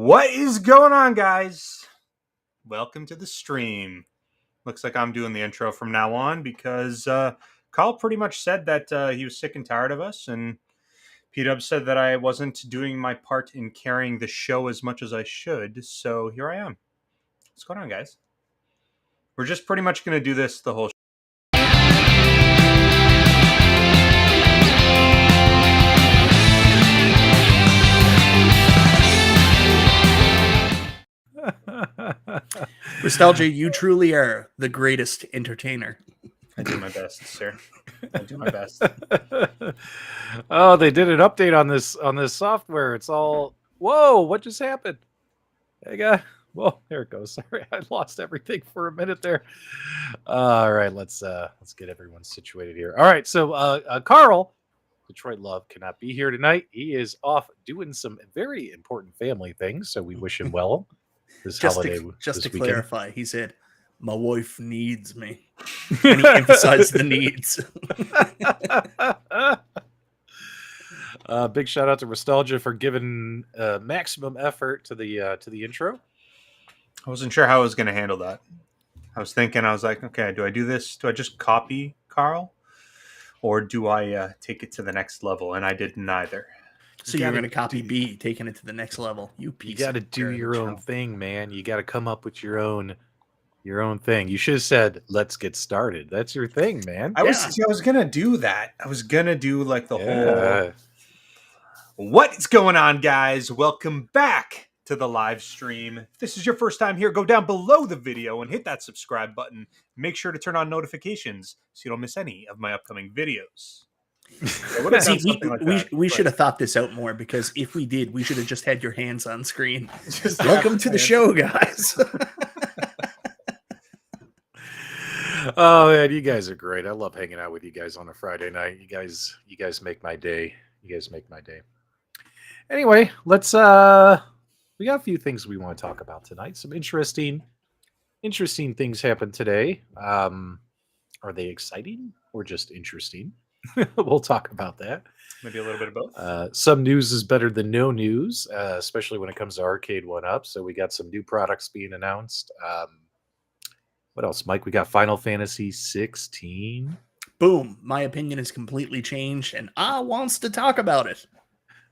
What is going on, guys? Welcome to the stream. Looks like I'm doing the intro from now on because Carl pretty much said that he was sick and tired of us, and P-Dub said that I wasn't doing my part in carrying the show as much as I should, so here I am. What's going on, guys? We're just pretty much going to do this the whole show. Nostalgia, you truly are the greatest entertainer. I do my best, sir. I do my best. Oh, they did an update on this software. It's all whoa! What just happened? Hey, guy. Whoa, there it goes. Sorry, I lost everything for a minute there. All right, let's get everyone situated here. All right, so Carl, Detroit Love, cannot be here tonight. He is off doing some very important family things, so we wish him well this holiday. Just to clarify, he said, "My wife needs me," and he emphasized the needs. Big shout out to Nostalgia for giving maximum effort to the intro. I wasn't sure how I was going to handle that. I was like, okay, do I do this? Do I just copy Carl? Or do I take it to the next level? And I did neither. So you're going to copy B, taking it to the next level. You got to do your own thing, man. You got to come up with your own thing. You should have said, "Let's get started." That's your thing, man. I was going to do that. I was going to do like the whole... What is going on, guys? Welcome back to the live stream. If this is your first time here, go down below the video and hit that subscribe button. Make sure to turn on notifications so you don't miss any of my upcoming videos. We should have thought this out more, because if we did, we should have just had your hands on screen. Welcome to the show, guys. Oh man, you guys are great. I love hanging out with you guys on a Friday night. You guys make my day. You guys make my day. Anyway, let's we got a few things we want to talk about tonight. Some interesting things happened today. Are they exciting or just interesting? We'll talk about that. Maybe a little bit of both. Some news is better than no news, especially when it comes to Arcade1Up. So we got some new products being announced. What else, Mike? We got Final Fantasy XVI. Boom. My opinion has completely changed, and I wants to talk about it.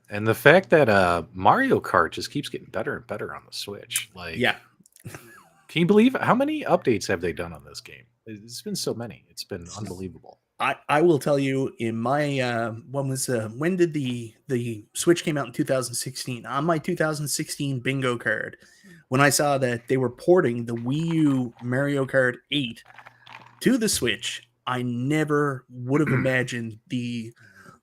And the fact that Mario Kart just keeps getting better and better on the Switch. Like, yeah. Can you believe how many updates have they done on this game? It's been so many. It's been unbelievable. I will tell you, in my when did the Switch came out in 2016? On my 2016 bingo card, when I saw that they were porting the Wii U Mario Kart 8 to the Switch, I never would have imagined the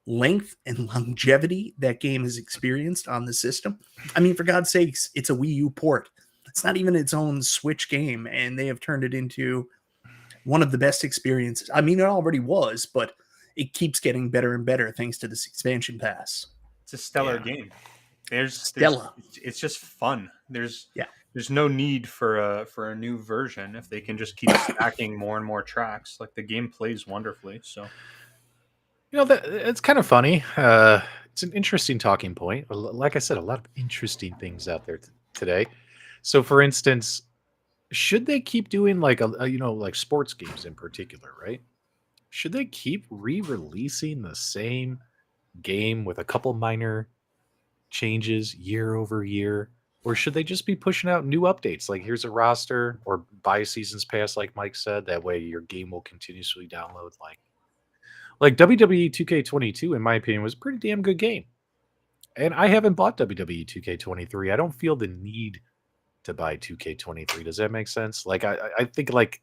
length and longevity that game has experienced on the system. I mean, for God's sakes, it's a Wii U port. It's not even its own Switch game, and they have turned it into one of the best experiences. I mean, it already was, but it keeps getting better and better thanks to this expansion pass. It's a stellar game. It's just fun. There's no need for a new version if they can just keep stacking more and more tracks. Like, the game plays wonderfully. So, it's kind of funny. It's an interesting talking point. Like I said, a lot of interesting things out there today. So, for instance, should they keep doing like like sports games in particular, right? Should they keep re-releasing the same game with a couple minor changes year over year? Or should they just be pushing out new updates? Like, here's a roster, or buy a season's pass, like Mike said. That way your game will continuously download. Like WWE 2K22, in my opinion, was a pretty damn good game. And I haven't bought WWE 2K23. I don't feel the need to buy 2K23. Does that make sense? Like, I think, like,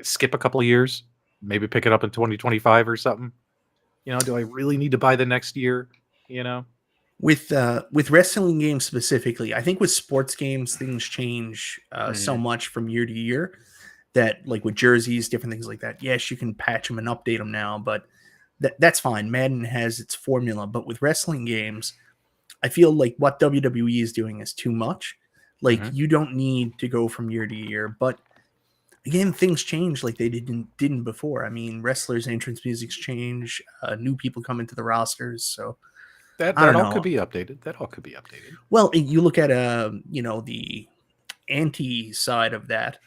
skip a couple of years, maybe pick it up in 2025 or something. Do I really need to buy the next year? With wrestling games specifically, I think with sports games, things change so much from year to year that, like, with jerseys, different things like that. Yes, you can patch them and update them now, but that's fine. Madden has its formula. But with wrestling games, I feel like what WWE is doing is too much. Like, you don't need to go from year to year. But again, things change like they didn't before. I mean, wrestlers' entrance musics change. New people come into the rosters. So That I don't all know. could be updated. That all could be updated. Well, you look at the anti side of that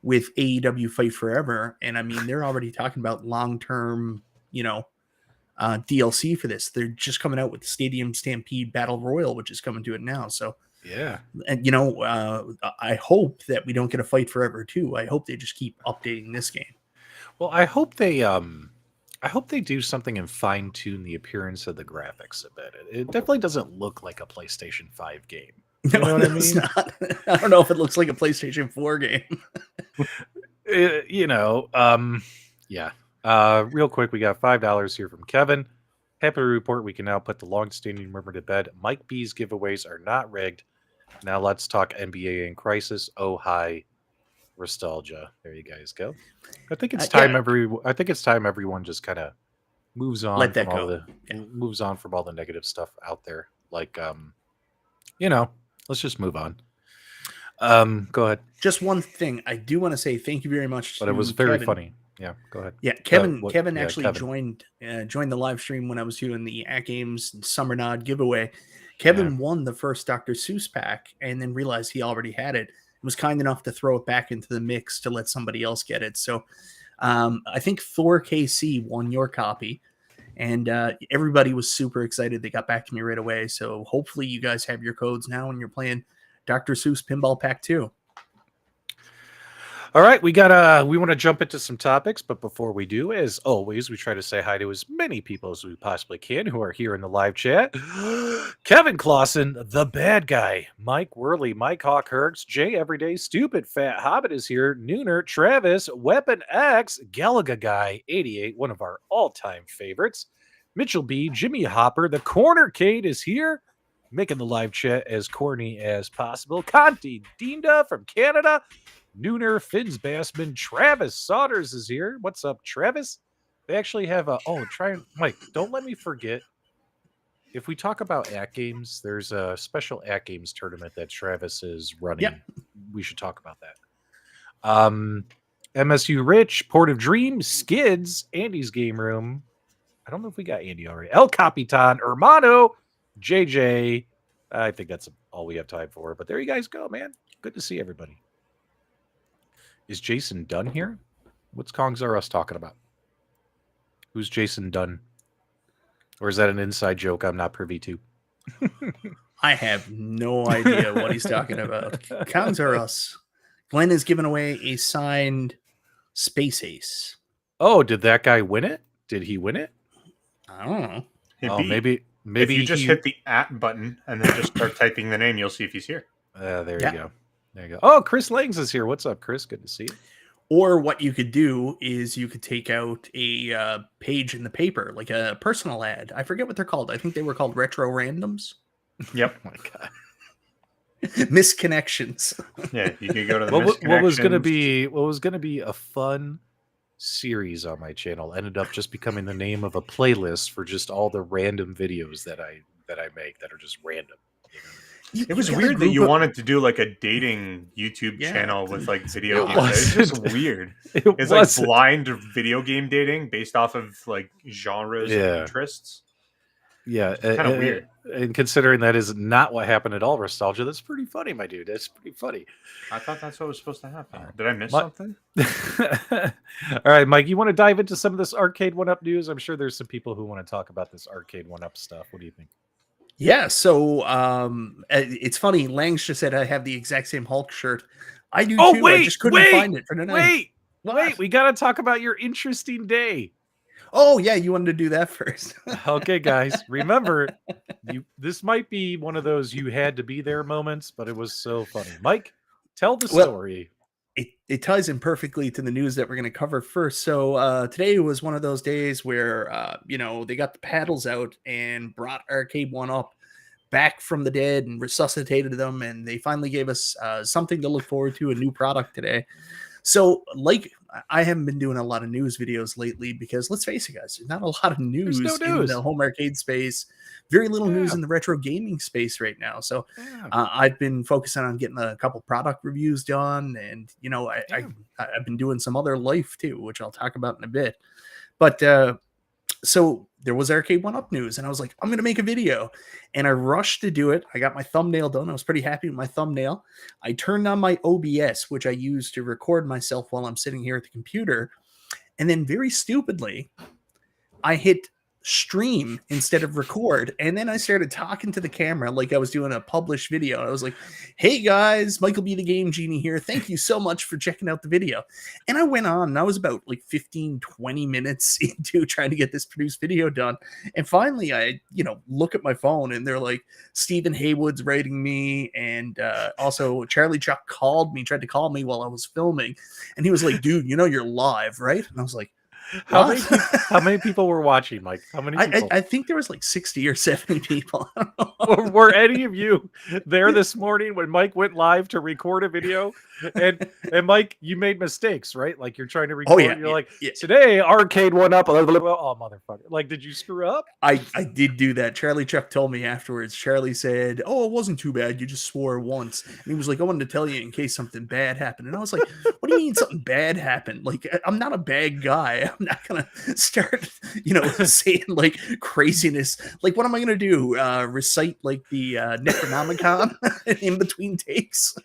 with AEW Fight Forever, and I mean they're already talking about long-term, DLC for this. They're just coming out with Stadium Stampede Battle Royal, which is coming to it now. So, Yeah. and I hope that we don't get a Fight Forever too. I hope they just keep updating this game. Well, I hope they do something and fine tune the appearance of the graphics a bit. It definitely doesn't look like a PlayStation 5 game. You know what I mean? Not. I don't know if it looks like a PlayStation 4 game. Yeah. Real quick, we got $5 here from Kevin. Happy to report we can now put the long-standing rumor to bed. Mike B's giveaways are not rigged. Now let's talk NBA in crisis. Oh, hi, nostalgia. There you guys go. I think it's time. I think it's time everyone just kind of moves on. Let that from all go. Moves on from all the negative stuff out there. Like, let's just move on. Go ahead. Just one thing, I do want to say thank you very much. But it was very funny. Yeah, go ahead. Yeah, Kevin actually joined the live stream when I was doing the At Games Summer Nod giveaway. Kevin won the first Dr. Seuss pack and then realized he already had it. He was kind enough to throw it back into the mix to let somebody else get it. So I think Thor KC won your copy, and everybody was super excited. They got back to me right away. So hopefully you guys have your codes now and you're playing Dr. Seuss Pinball Pack 2. All right, we want to jump into some topics, but before we do, as always, we try to say hi to as many people as we possibly can who are here in the live chat. Kevin Clausen, the bad guy. Mike Worley, Mike Hawk Hergs, Jay Everyday, Stupid Fat Hobbit is here. Nooner, Travis, Weapon X, Galaga Guy, 88, one of our all-time favorites. Mitchell B, Jimmy Hopper, the Cornercade is here, making the live chat as corny as possible. Conti Dinda from Canada. Nooner, Finns Bassman, Travis Saunders is here. What's up, Travis? They actually have Mike, don't let me forget. If we talk about At Games, there's a special At Games tournament that Travis is running. Yep. We should talk about that. MSU Rich, Port of Dreams, Skids, Andy's Game Room. I don't know if we got Andy already. El Capitan, Hermano, JJ. I think that's all we have time for. But there you guys go, man. Good to see everybody. Is Jason Dunn here? What's Kongs R Us talking about? Who's Jason Dunn? Or is that an inside joke I'm not privy to? I have no idea what he's talking about. Kongs R Us. Glenn is giving away a signed Space Ace. Oh, did that guy win it? Did he win it? I don't know. Maybe if you just hit the @ button and then just start typing the name, you'll see if he's here. There you go. There you go. Oh, Chris Langs is here. What's up, Chris? Good to see you. Or what you could do is you could take out a page in the paper, like a personal ad. I forget what they're called. I think they were called Retro Randoms. Yep. Oh my God. Misconnections. Yeah, you could go to the what was going to be a fun series on my channel ended up just becoming the name of a playlist for just all the random videos that I make that are just random. It was weird that you wanted to do like a dating YouTube channel with like video games. It's just weird. It's like blind video game dating based off of like genres and interests. Yeah, kind of weird. And considering that is not what happened at all, Nostalgia, that's pretty funny, my dude. That's pretty funny. I thought that's what was supposed to happen. Did I miss something? All right, Mike, you want to dive into some of this Arcade1Up news? I'm sure there's some people who want to talk about this Arcade1Up stuff. What do you think? Yeah, so it's funny. Langs just said I have the exact same Hulk shirt. I do too. Wait, I just couldn't find it for tonight. Wait, we got to talk about your interesting day. Oh, yeah, you wanted to do that first. Okay, guys, remember, this might be one of those you had to be there moments, but it was so funny. Mike, tell the story. It ties in perfectly to the news that we're going to cover first. So today was one of those days where, they got the paddles out and brought Arcade1Up back from the dead and resuscitated them. And they finally gave us something to look forward to, a new product today. So I haven't been doing a lot of news videos lately because let's face it, guys, there's not a lot of news, in the home arcade space. Very little news in the retro gaming space right now. So I've been focusing on getting a couple product reviews done. And, I've been doing some other life too, which I'll talk about in a bit. But so there was Arcade1Up news, and I was like, I'm going to make a video. And I rushed to do it. I got my thumbnail done. I was pretty happy with my thumbnail. I turned on my OBS, which I use to record myself while I'm sitting here at the computer. And then very stupidly, I hit stream instead of record. And then I started talking to the camera like I was doing a published video. I was like, hey guys, Michael B. the Game Genie here. Thank you so much for checking out the video. And I went on, and I was about like 15, 20 minutes into trying to get this produced video done. And finally I, look at my phone, and they're like, Stephen Haywood's writing me. And also Charlie Chuck tried to call me while I was filming. And he was like, dude, you're live, right? And I was like, How many people were watching, Mike? How many people? I think there was like 60 or 70 people. Were any of you there this morning when Mike went live to record a video? And Mike, you made mistakes, right? Like you're trying to record. Oh, yeah, you're like, today Arcade1Up. Oh, motherfucker. Like, did you screw up? I did do that. Charlie Chuck told me afterwards. Charlie said, oh, it wasn't too bad. You just swore once. And he was like, I wanted to tell you in case something bad happened. And I was like, what do you mean something bad happened? Like, I'm not a bad guy. I'm not going to start, saying like craziness. Like, what am I going to do? Recite like the Necronomicon in between takes?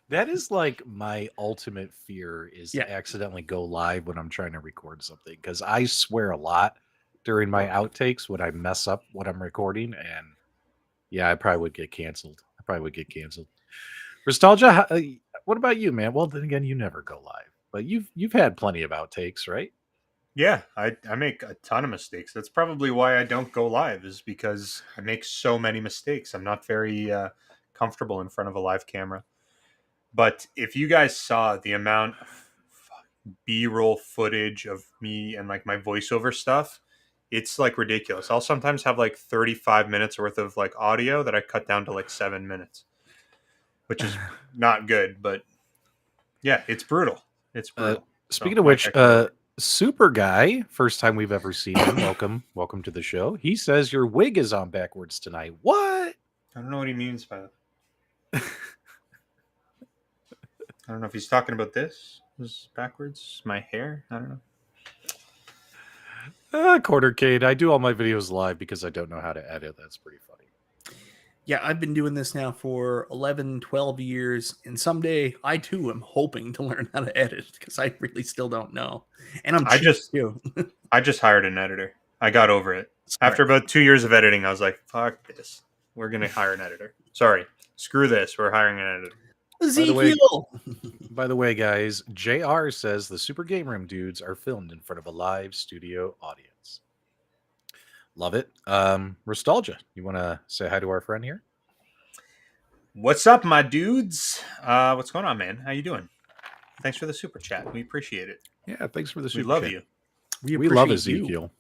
That is like my ultimate fear is to accidentally go live when I'm trying to record something, because I swear a lot during my outtakes when I mess up what I'm recording, and I probably would get canceled. Nostalgia, what about you, man? Well, then again, you never go live, but you've had plenty of outtakes, right? Yeah, I make a ton of mistakes. That's probably why I don't go live, is because I make so many mistakes. I'm not very comfortable in front of a live camera. But if you guys saw the amount of B-roll footage of me and like my voiceover stuff, it's like ridiculous. I'll sometimes have like 35 minutes worth of like audio that I cut down to like 7 minutes, which is not good. But yeah, it's brutal. It's brutal. Speaking of which, Super Guy, first time we've ever seen him. Welcome to the show. He says your wig is on backwards tonight. What? I don't know what he means by that. I don't know if he's talking about this. This is backwards. My hair. I don't know. Quartercade. I do all my videos live because I don't know how to edit. That's pretty funny. Yeah, I've been doing this now for 11, 12 years. And someday I too am hoping to learn how to edit, because I really still don't know. And I just hired an editor. I got over it. Smart. After about 2 years of editing, I was like, fuck this. We're going to hire an editor. Sorry. Screw this. We're hiring an editor. Ezekiel. By the way, guys, JR says the Super Game Room dudes are filmed in front of a live studio audience. Love it. Nostalgia, you want to say hi to our friend here? What's up, my dudes? What's going on, man? How you doing? Thanks for the super chat. We appreciate it. Yeah, thanks for the super chat. We love you. We love Ezekiel.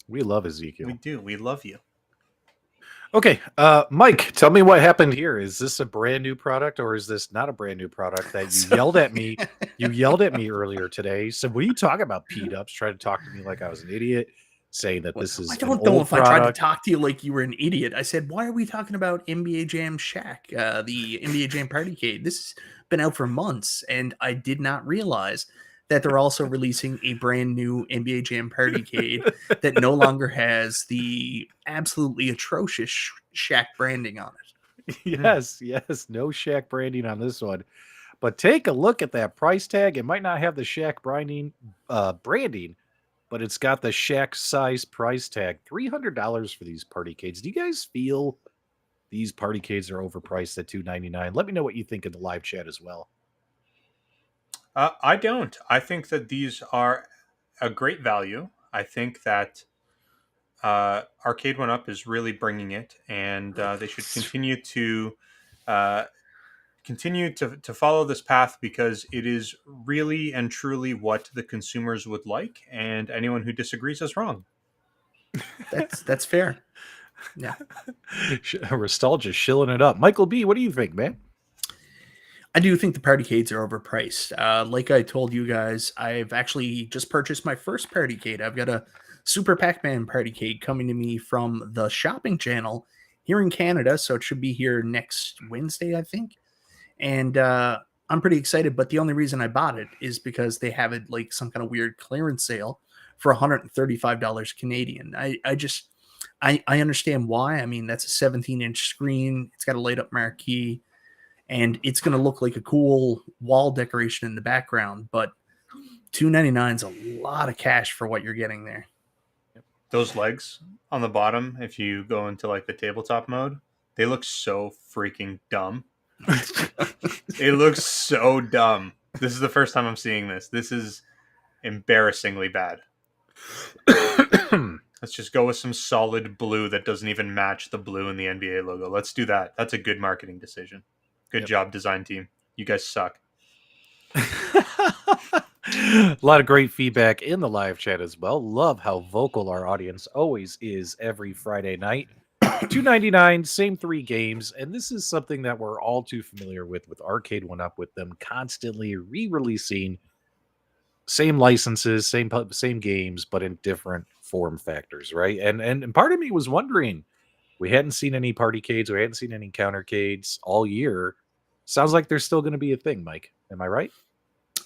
We love Ezekiel. We do. We love you. Okay, Mike, tell me what happened here. Is this a brand new product, or is this not a brand new product that you yelled at me? You yelled at me earlier today. So when you talk about P-Dubs, try to talk to me like I was an idiot, saying that this is. I don't know if product. I tried to talk to you like you were an idiot. I said, why are we talking about NBA Jam Shack, the NBA Jam Partycade? This has been out for months, and I did not realize that they're also releasing a brand new NBA Jam Partycade that no longer has the absolutely atrocious Shaq branding on it. Yes, no Shaq branding on this one. But take a look at that price tag. It might not have the Shaq branding, but it's got the Shaq size price tag. $300 for these Partycades. Do you guys feel these Partycades are overpriced at $299? Let me know what you think in the live chat as well. I don't. I think that these are a great value. I think that Arcade1Up is really bringing it, and they should continue to follow this path, because it is really and truly what the consumers would like, and anyone who disagrees is wrong. That's fair. Yeah. Nostalgia shilling it up. Michael B., what do you think, man? I do think the Partycades are overpriced. Like I told you guys, I've actually just purchased my first Partycade. I've got a Super Pac-Man Partycade coming to me from the shopping channel here in Canada, so it should be here next Wednesday, I think. And I'm pretty excited, but the only reason I bought it is because they have it like some kind of weird clearance sale for $135 Canadian. I understand why. I mean, that's a 17-inch screen. It's got a light up marquee, and it's going to look like a cool wall decoration in the background. But $299 is a lot of cash for what you're getting there. Those legs on the bottom, if you go into like the tabletop mode, they look so freaking dumb. It looks so dumb. This is the first time I'm seeing this. This is embarrassingly bad. Let's just go with some solid blue that doesn't even match the blue in the NBA logo. Let's do that. That's a good marketing decision. Good job, design team. You guys suck. A lot of great feedback in the live chat as well. Love how vocal our audience always is every Friday night. $2.99, same 3 games, and this is something that we're all too familiar with Arcade1Up, with them constantly re-releasing same licenses, same games, but in different form factors, right? And part of me was wondering, we hadn't seen any partycades, we hadn't seen any countercades all year. Sounds like there's still going to be a thing, Mike. Am I right?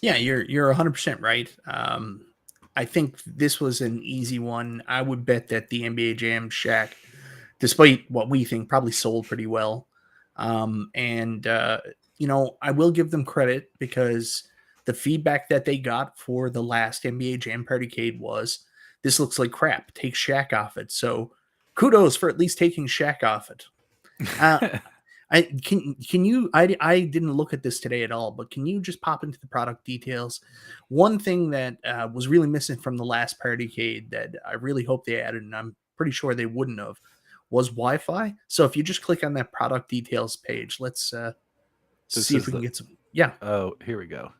Yeah, you're 100% right. I think this was an easy one. I would bet that the NBA Jam Shack, despite what we think, probably sold pretty well. You know, I will give them credit because the feedback that they got for the last NBA Jam Partycade was, this looks like crap. Take Shaq off it. So kudos for at least taking Shaq off it. Can you I didn't look at this today at all, but can you just pop into the product details? One thing that was really missing from the last Partycade that I really hope they added, and I'm pretty sure they wouldn't have, was Wi-Fi. So if you just click on that product details page, let's see if we can get some. Yeah. Oh, here we go.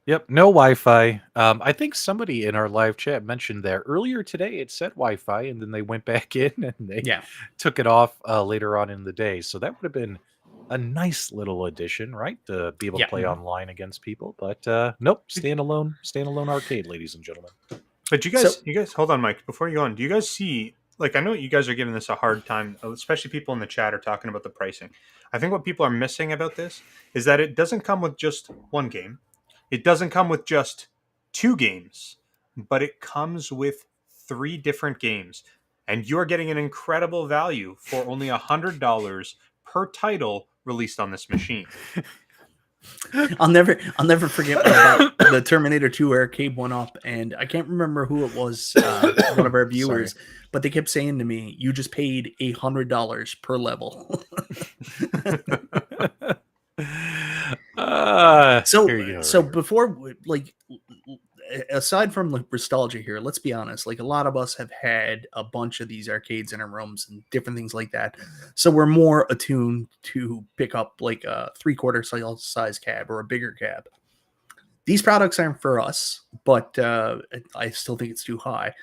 Yep, no Wi-Fi. I think somebody in our live chat mentioned that earlier today. It said Wi-Fi, and then they went back in and they took it off later on in the day. So that would have been a nice little addition, right? To be able to play online against people. But nope, standalone arcade, ladies and gentlemen. But you guys, hold on, Mike. Before you go on, do you guys see? Like, I know you guys are giving this a hard time, especially people in the chat are talking about the pricing. I think what people are missing about this is that it doesn't come with just one game. It doesn't come with just 2 games, but it comes with 3 different games. And you're getting an incredible value for only $100 per title released on this machine. I'll never forget about the Terminator 2 Arcade1Up, and I can't remember who it was, one of our viewers, but they kept saying to me, "You just paid $100 per level." So before, like, aside from like nostalgia here, let's be honest, like a lot of us have had a bunch of these arcades in our rooms and different things like that, so we're more attuned to pick up like a 3/4 size cab or a bigger cab. These products aren't for us, but I still think it's too high.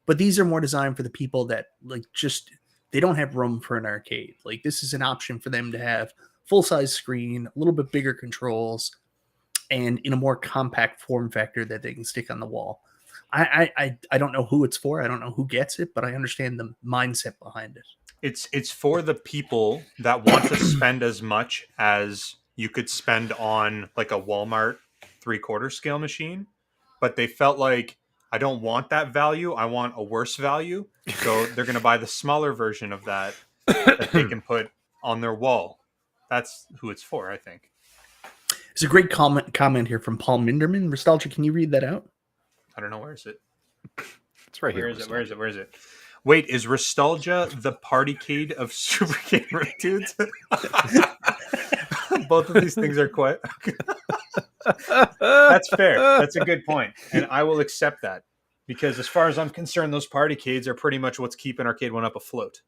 But these are more designed for the people that like just they don't have room for an arcade. Like, this is an option for them to have full-size screen, a little bit bigger controls, and in a more compact form factor that they can stick on the wall. I don't know who it's for. I don't know who gets it, but I understand the mindset behind it. It's for the people that want to spend as much as you could spend on like a Walmart 3/4 scale machine, but they felt like, I don't want that value. I want a worse value. So they're going to buy the smaller version of that they can put on their wall. That's who it's for, I think. There's a great comment here from Paul Minderman. Nostalgia, can you read that out? I don't know. Where is it? It's right here. Where is it? Wait, is Nostalgia the partycade of Super Gamer Dudes? Both of these things are quite... That's fair. That's a good point. And I will accept that. Because as far as I'm concerned, those partycades are pretty much what's keeping Arcade1Up afloat.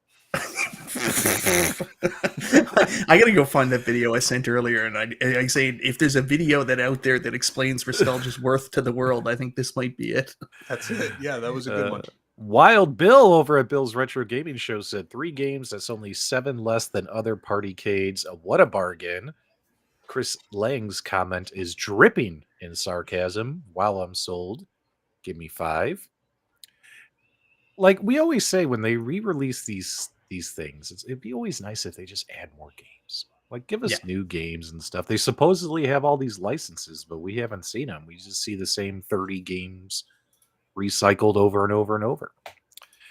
I gotta go find that video I sent earlier, and I say, if there's a video that out there that explains nostalgia's worth to the world, I think this might be it. That's it. Yeah, that was a good one. Wild Bill over at Bill's Retro Gaming Show said 3 games, that's only 7 less than other partycades. What a bargain. Chris Lang's comment is dripping in sarcasm. While I'm sold, give me 5. Like we always say, when they re-release these things, it'd be always nice if they just add more games. Like, give us new games and stuff. They supposedly have all these licenses, but we haven't seen them. We just see the same 30 games recycled over and over and over.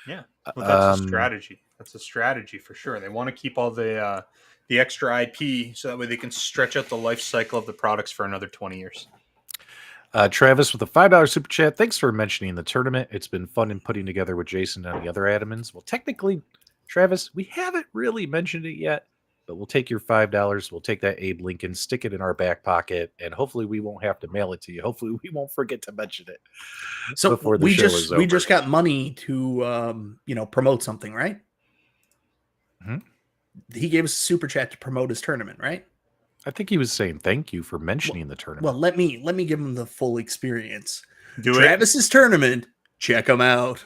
Yeah, well, that's a strategy. That's a strategy for sure. They want to keep all the extra IP so that way they can stretch out the life cycle of the products for another 20 years. Travis with a $5 super chat. Thanks for mentioning the tournament. It's been fun in putting together with Jason and the other admins. Well, technically, Travis, we haven't really mentioned it yet, but we'll take your $5. We'll take that Abe Lincoln, stick it in our back pocket, and hopefully we won't have to mail it to you. Hopefully we won't forget to mention it. So before the show is over. We just got money to promote something, right? Mm-hmm. He gave us a super chat to promote his tournament, right? I think he was saying thank you for mentioning the tournament. Well, let me give him the full experience. Do Travis's tournament. Check him out.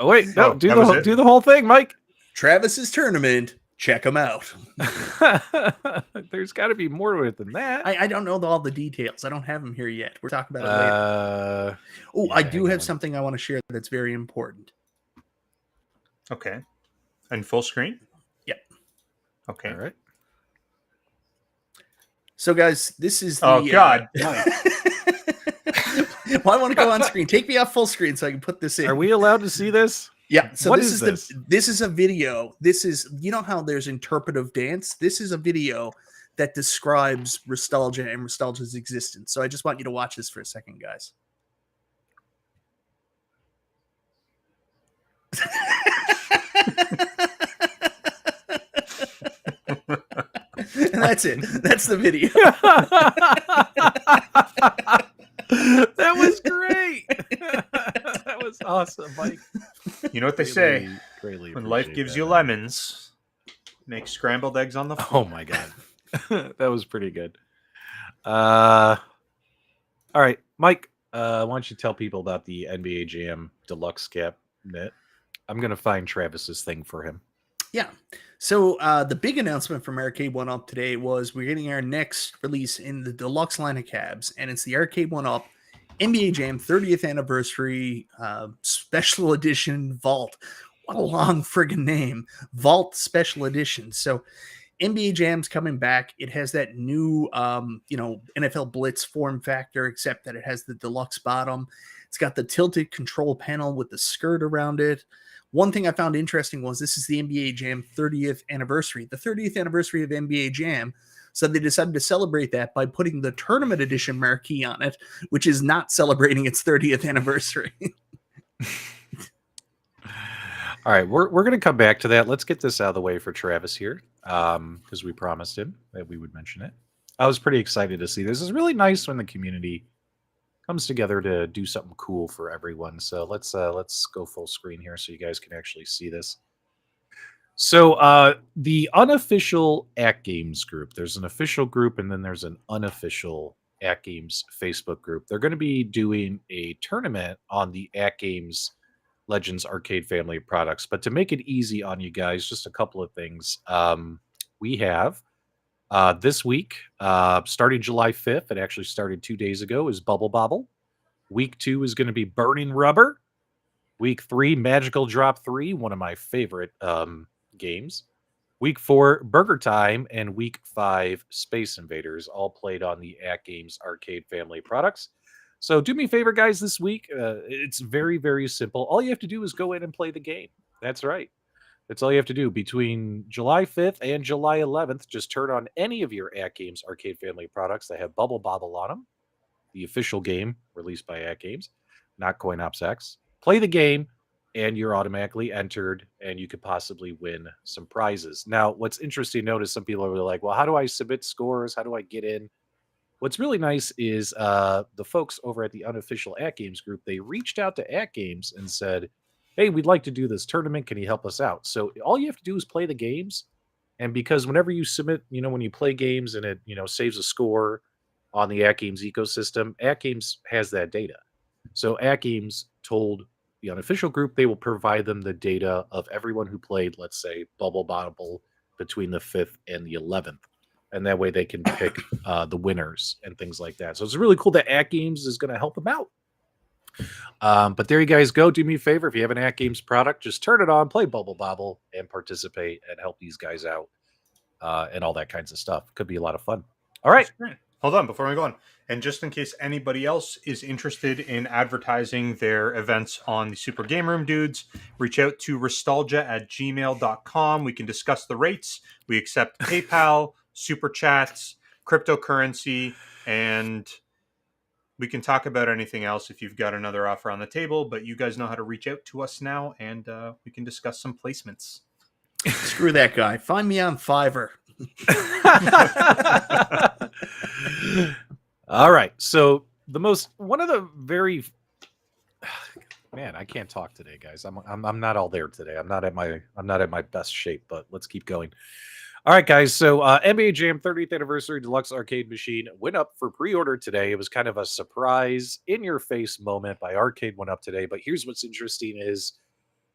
Oh wait, no, do the whole thing, Mike. Travis's tournament. Check him out. There's got to be more to it than that. I don't know all the details. I don't have them here yet. We're talking about it later. I do have something I want to share that's very important. Okay. And full screen? Yep. Okay. All right. So, guys, this is the... Oh, God. Well, I want to go on screen. Take me off full screen so I can put this in. Are we allowed to see this? Yeah. So what this is this? This is a video. This is, you know how there's interpretive dance? This is a video that describes Nostalgia and Nostalgia's existence. So I just want you to watch this for a second, guys. And that's it. That's the video. That was great. That was awesome, Mike. You know what they say? Greatly when life gives you lemons, make scrambled eggs on the floor. Oh my God. That was pretty good. All right, Mike, why don't you tell people about the NBA Jam Deluxe cabinet? I'm going to find Travis's thing for him. Yeah. So the big announcement from Arcade1Up today was we're getting our next release in the deluxe line of cabs, and it's the Arcade1Up NBA Jam 30th anniversary special edition Vault. What a long friggin' name. Vault Special Edition. So NBA Jam's coming back. It has that new NFL Blitz form factor, except that it has the deluxe bottom. It's got the tilted control panel with the skirt around it. One thing I found interesting was this is the NBA Jam 30th anniversary, the 30th anniversary of NBA Jam. So they decided to celebrate that by putting the tournament edition marquee on it, which is not celebrating its 30th anniversary. All right, we're going to come back to that. Let's get this out of the way for Travis here, because we promised him that we would mention it. I was pretty excited to see this. It's really nice when the community comes together to do something cool for everyone. So let's go full screen here so you guys can actually see this. So the unofficial At Games group, there's an official group and then there's an unofficial At Games Facebook group. They're going to be doing a tournament on the At Games Legends Arcade family of products. But to make it easy on you guys, just a couple of things. We have this week, starting July 5th, it actually started 2 days ago, is Bubble Bobble. Week 2 is going to be Burning Rubber. Week 3, Magical Drop 3, one of my favorite games. Week 4, Burger Time. And Week 5, Space Invaders, all played on the At Games Arcade family products. So do me a favor, guys, this week. It's very, very simple. All you have to do is go in and play the game. That's right. That's all you have to do. Between July 5th and July 11th, just turn on any of your At Games Arcade family products that have Bubble Bobble on them, the official game released by At Games, not Coin Ops X. Play the game, and you're automatically entered, and you could possibly win some prizes. Now, what's interesting to notice, some people are like, well, how do I submit scores? How do I get in? What's really nice is the folks over at the unofficial At Games group, they reached out to At Games and said, hey, we'd like to do this tournament. Can you help us out? So all you have to do is play the games. And because whenever you submit, when you play games and it, saves a score on the At Games ecosystem, At Games has that data. So At Games told the unofficial group they will provide them the data of everyone who played, let's say, Bubble Bobble between the 5th and the 11th. And that way they can pick the winners and things like that. So it's really cool that At Games is going to help them out. But there you guys go. Do me a favor. If you have an At Games product, just turn it on, play Bubble Bobble, and participate and help these guys out and all that kinds of stuff. Could be a lot of fun. All right. Hold hold on before we go on. And just in case anybody else is interested in advertising their events on the Super Game Room Dudes, reach out to restalgia@gmail.com. We can discuss the rates. We accept PayPal, Super Chats, cryptocurrency, and we can talk about anything else if you've got another offer on the table. But you guys know how to reach out to us now, and we can discuss some placements. Screw that guy. Find me on Fiverr. All right. So one of the very man, I can't talk today, guys. I'm not all there today. I'm not at my best shape, but let's keep going. All right, guys. So NBA Jam 30th Anniversary Deluxe Arcade Machine went up for pre-order today. It was kind of a surprise, in-your-face moment by Arcade1Up today. But here's what's interesting is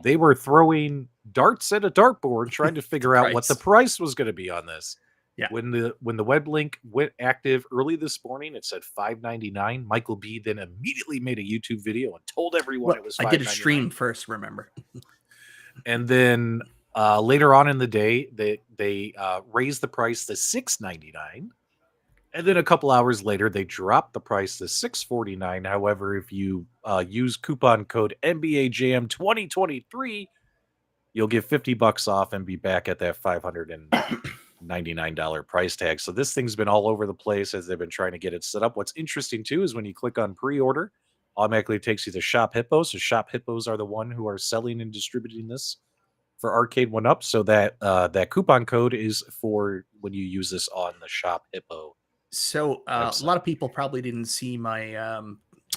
they were throwing darts at a dartboard trying to figure out what the price was going to be on this. Yeah. When the web link went active early this morning, it said $5.99. Michael B then immediately made a YouTube video and told everyone it was $5.99. I did a stream first, remember? And then later on in the day, they raised the price to $6.99. And then a couple hours later, they dropped the price to $6.49. However, if you use coupon code NBA Jam 2023, you'll get $50 off and be back at that $599 price tag. So this thing's been all over the place as they've been trying to get it set up. What's interesting too is when you click on pre-order, automatically takes you to Shop Hippo. So Shop Hippos are the one who are selling and distributing this for Arcade1Up. So that coupon code is for when you use this on the Shop Hippo. So a lot of people probably didn't see my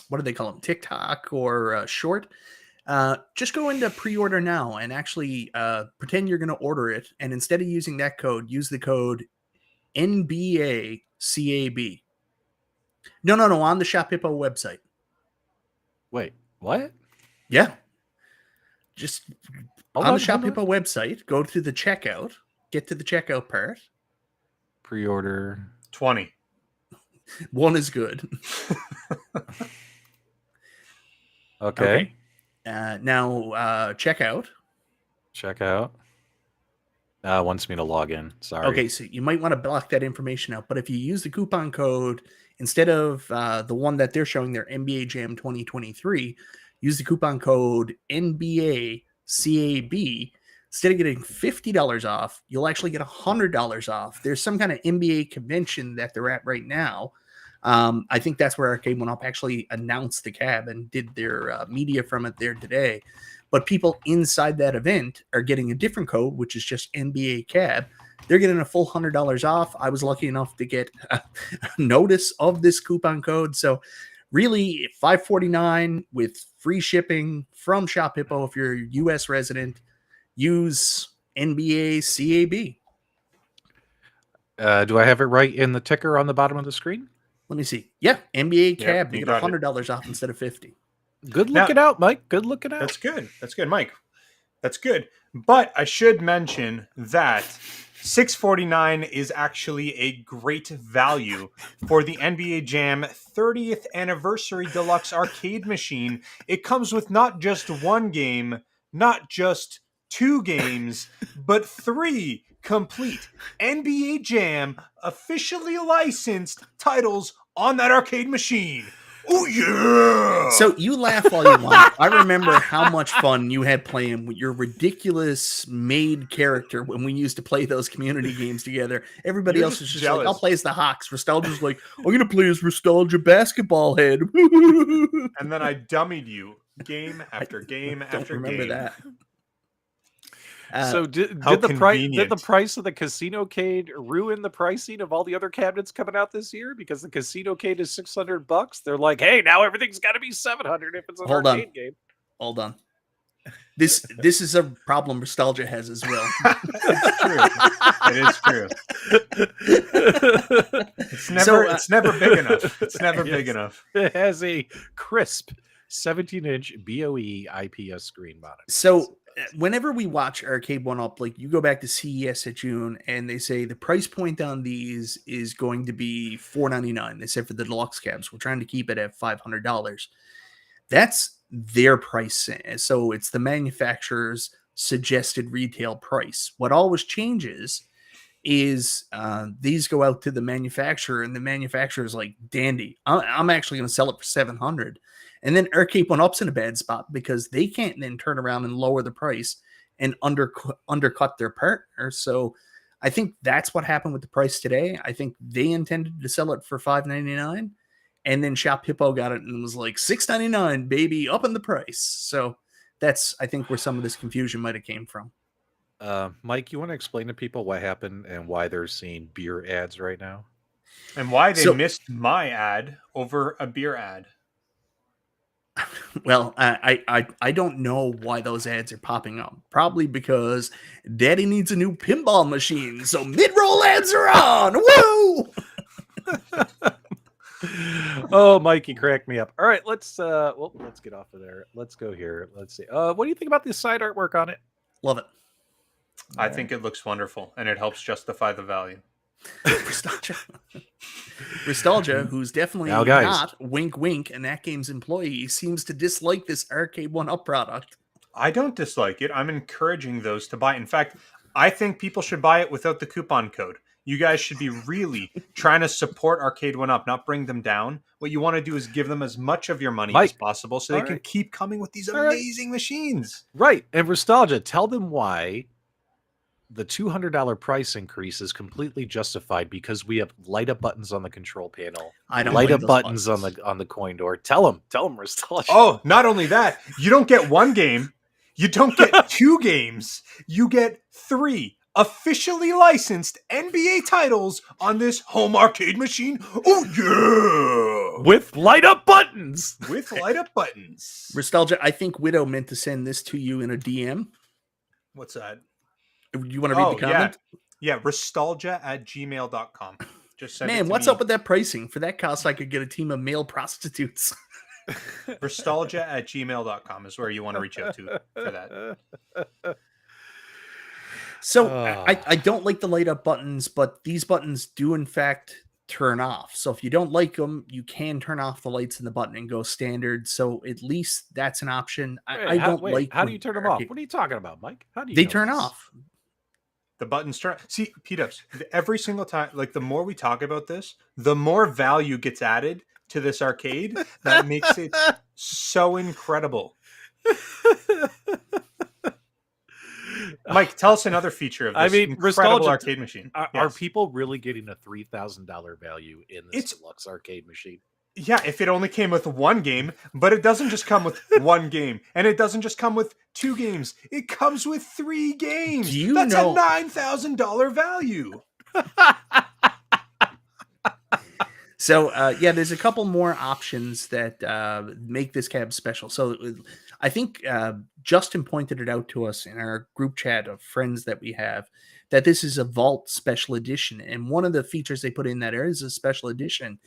what do they call them, TikTok or short. Just go into pre-order now and actually pretend you're going to order it. And instead of using that code, use the code NBACAB. No, on the Shop Hippo website. Wait, what? Yeah. Just on the Shop Hippo website, go to the checkout, get to the checkout part. Pre-order 20. One is good. Okay. Now check out. Wants me to log in. Sorry. Okay, so you might want to block that information out. But if you use the coupon code instead of the one that they're showing there, NBA Jam 2023, use the coupon code NBACAB. Instead of getting $50 off, you'll actually get $100 off. There's some kind of NBA convention that they're at right now. I think that's where Arcade1Up actually announced the cab and did their media from it there today. But people inside that event are getting a different code, which is just NBA cab. They're getting a full $100 off. I was lucky enough to get a notice of this coupon code. So really $5.49 with free shipping from Shop Hippo if you're a U.S. resident. Use NBA CAB. Do I have it right in the ticker on the bottom of the screen? Let me see. Yeah, NBA cab. You You got get $100 off instead of $50. Good looking out, Mike. Good looking out. That's good. That's good, Mike. That's good. But I should mention that $6.49 is actually a great value for the NBA Jam 30th Anniversary Deluxe Arcade Machine. It comes with not just one game, not just 2 games, but 3 complete NBA Jam officially licensed titles on that arcade machine. Oh, yeah! So you laugh all you want. I remember how much fun you had playing with your ridiculous made character when we used to play those community games together. Everybody else was just like, I'll play as the Hawks. Nostalgia's like, I'm going to play as Nostalgia basketball head. And then I dummied you game after game after game. Remember that. So did the price of the Casino-cade ruin the pricing of all the other cabinets coming out this year? Because the Casino-cade is $600. They're like, hey, now everything's got to be $700 if it's an arcade game. Hold on. This is a problem Nostalgia has as well. It's true. It's never big enough. It's never big enough. It has a crisp 17-inch BOE IPS screen monitor. So whenever we watch Arcade1Up, like you go back to CES at June and they say the price point on these is going to be $499. They said for the deluxe cabs, we're trying to keep it at $500. That's their price. So it's the manufacturer's suggested retail price. What always changes is these go out to the manufacturer, and the manufacturer is like, dandy, I'm actually going to sell it for 700. And then Arcade1Up's in a bad spot because they can't then turn around and lower the price and undercut their partner. So I think that's what happened with the price today. I think they intended to sell it for $5.99, and then Shop Hippo got it and was like $6.99, baby, up in the price. So that's, I think, where some of this confusion might have came from. Mike, you want to explain to people what happened and why they're seeing beer ads right now? And why they missed my ad over a beer ad. Well, I don't know why those ads are popping up. Probably because Daddy needs a new pinball machine, so mid-roll ads are on. Woo! Oh, Mike, you cracked me up. All right, let's get off of there. Let's go here. Let's see. What do you think about the side artwork on it? Love it. I think it looks wonderful, and it helps justify the value. Nostalgia, who's definitely not wink wink and that game's employee, seems to dislike this Arcade1Up product. I don't dislike it. I'm encouraging those to buy it. In fact, I think people should buy it without the coupon code. You guys should be really trying to support Arcade1Up, not bring them down. What you want to do is give them as much of your money as possible so they can keep coming with these amazing machines. Right. And Nostalgia, tell them why the $200 price increase is completely justified because we have light up buttons on the control panel. I don't light up buttons on the coin door. Tell them, Nostalgia. Oh, not only that, you don't get one game, you don't get 2 games, you get 3 officially licensed NBA titles on this home arcade machine. Oh yeah, with light up buttons. With light up buttons. Nostalgia, I think Widow meant to send this to you in a DM. What's that? You want to read the comment? Yeah, nostalgia@gmail.com. Just send Man, what's up with that pricing? For that cost, I could get a team of male prostitutes. nostalgia@gmail.com is where you want to reach out to for that. So I don't like the light up buttons, but these buttons do in fact turn off. So if you don't like them, you can turn off the lights in the button and go standard. So at least that's an option. I don't like. How do you turn them off? What are you talking about, Mike? How do you? They turn off. The buttons turn. See, P-Dubs, every single time, like the more we talk about this, the more value gets added to this arcade. That makes it so incredible. Mike, tell us another feature of this incredible arcade machine. Are people really getting a $3,000 value in this deluxe arcade machine? Yeah, if it only came with one game, but it doesn't just come with one game, and it doesn't just come with 2 games. It comes with 3 games. That's a $9,000 value. So, there's a couple more options that make this cab special. So I think Justin pointed it out to us in our group chat of friends that we have, that this is a Vault Special Edition. And one of the features they put in that is a special edition.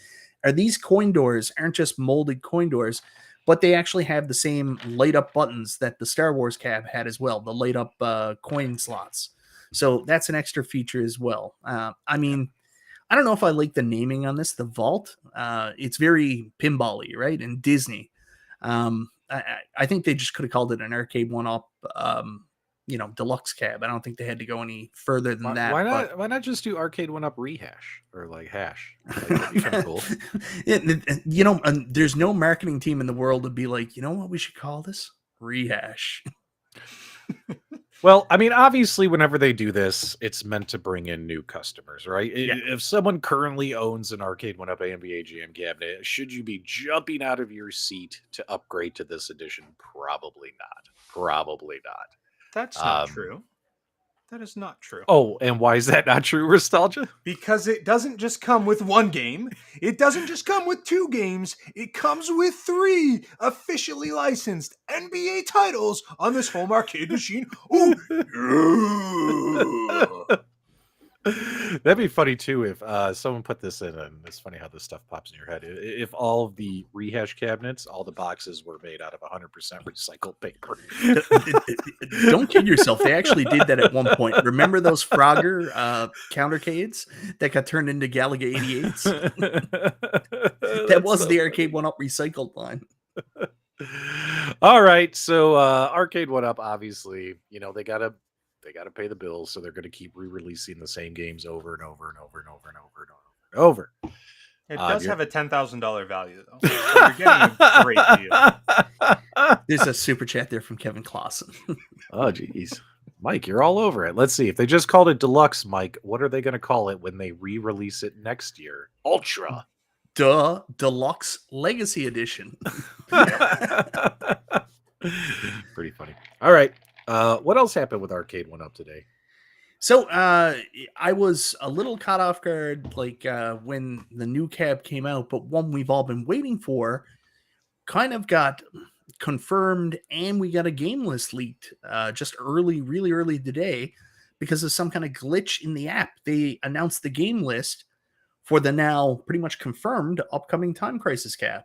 Are these coin doors aren't just molded coin doors, but they actually have the same light up buttons that the Star Wars cab had as well, the light up coin slots. So that's an extra feature as well. I mean, I don't know if I like the naming on this, the Vault. It's very pinball-y, right? And Disney. I think they just could have called it an Arcade1Up, deluxe cab. I don't think they had to go any further than that. Why not just do Arcade1Up rehash or like hash? That'd be kind of cool. There's no marketing team in the world to be like, you know what we should call this? Rehash. Well, I mean, obviously, whenever they do this, it's meant to bring in new customers, right? Yeah. If someone currently owns an Arcade1Up NBA Jam cabinet, should you be jumping out of your seat to upgrade to this edition? Probably not. Probably not. That's not true. That is not true. Oh, and why is that not true, Nostalgia? Because it doesn't just come with 1 game. It doesn't just come with 2 games. It comes with 3 officially licensed NBA titles on this home arcade machine. Ooh. That'd be funny too if someone put this in, and it's funny how this stuff pops in your head. If all of the rehash cabinets, all the boxes were made out of 100% recycled paper. Don't kid yourself. They actually did that at one point. Remember those Frogger countercades that got turned into Galaga 88s? That was the Arcade1Up recycled line. All right, so Arcade1Up, obviously, they They got to pay the bills, so they're going to keep re-releasing the same games over and over and over and over and over and over and over. It does have a $10,000 value, though. So you're getting a great deal. There's a super chat there from Kevin Clausen. Oh, geez. Mike, you're all over it. Let's see. If they just called it Deluxe, Mike, what are they going to call it when they re-release it next year? Ultra. Deluxe Legacy Edition. Pretty funny. All right. What else happened with Arcade1Up today? So I was a little caught off guard, when the new cab came out, but one we've all been waiting for kind of got confirmed, and we got a game list leaked just really early today because of some kind of glitch in the app. They announced the game list for the now pretty much confirmed upcoming Time Crisis cab.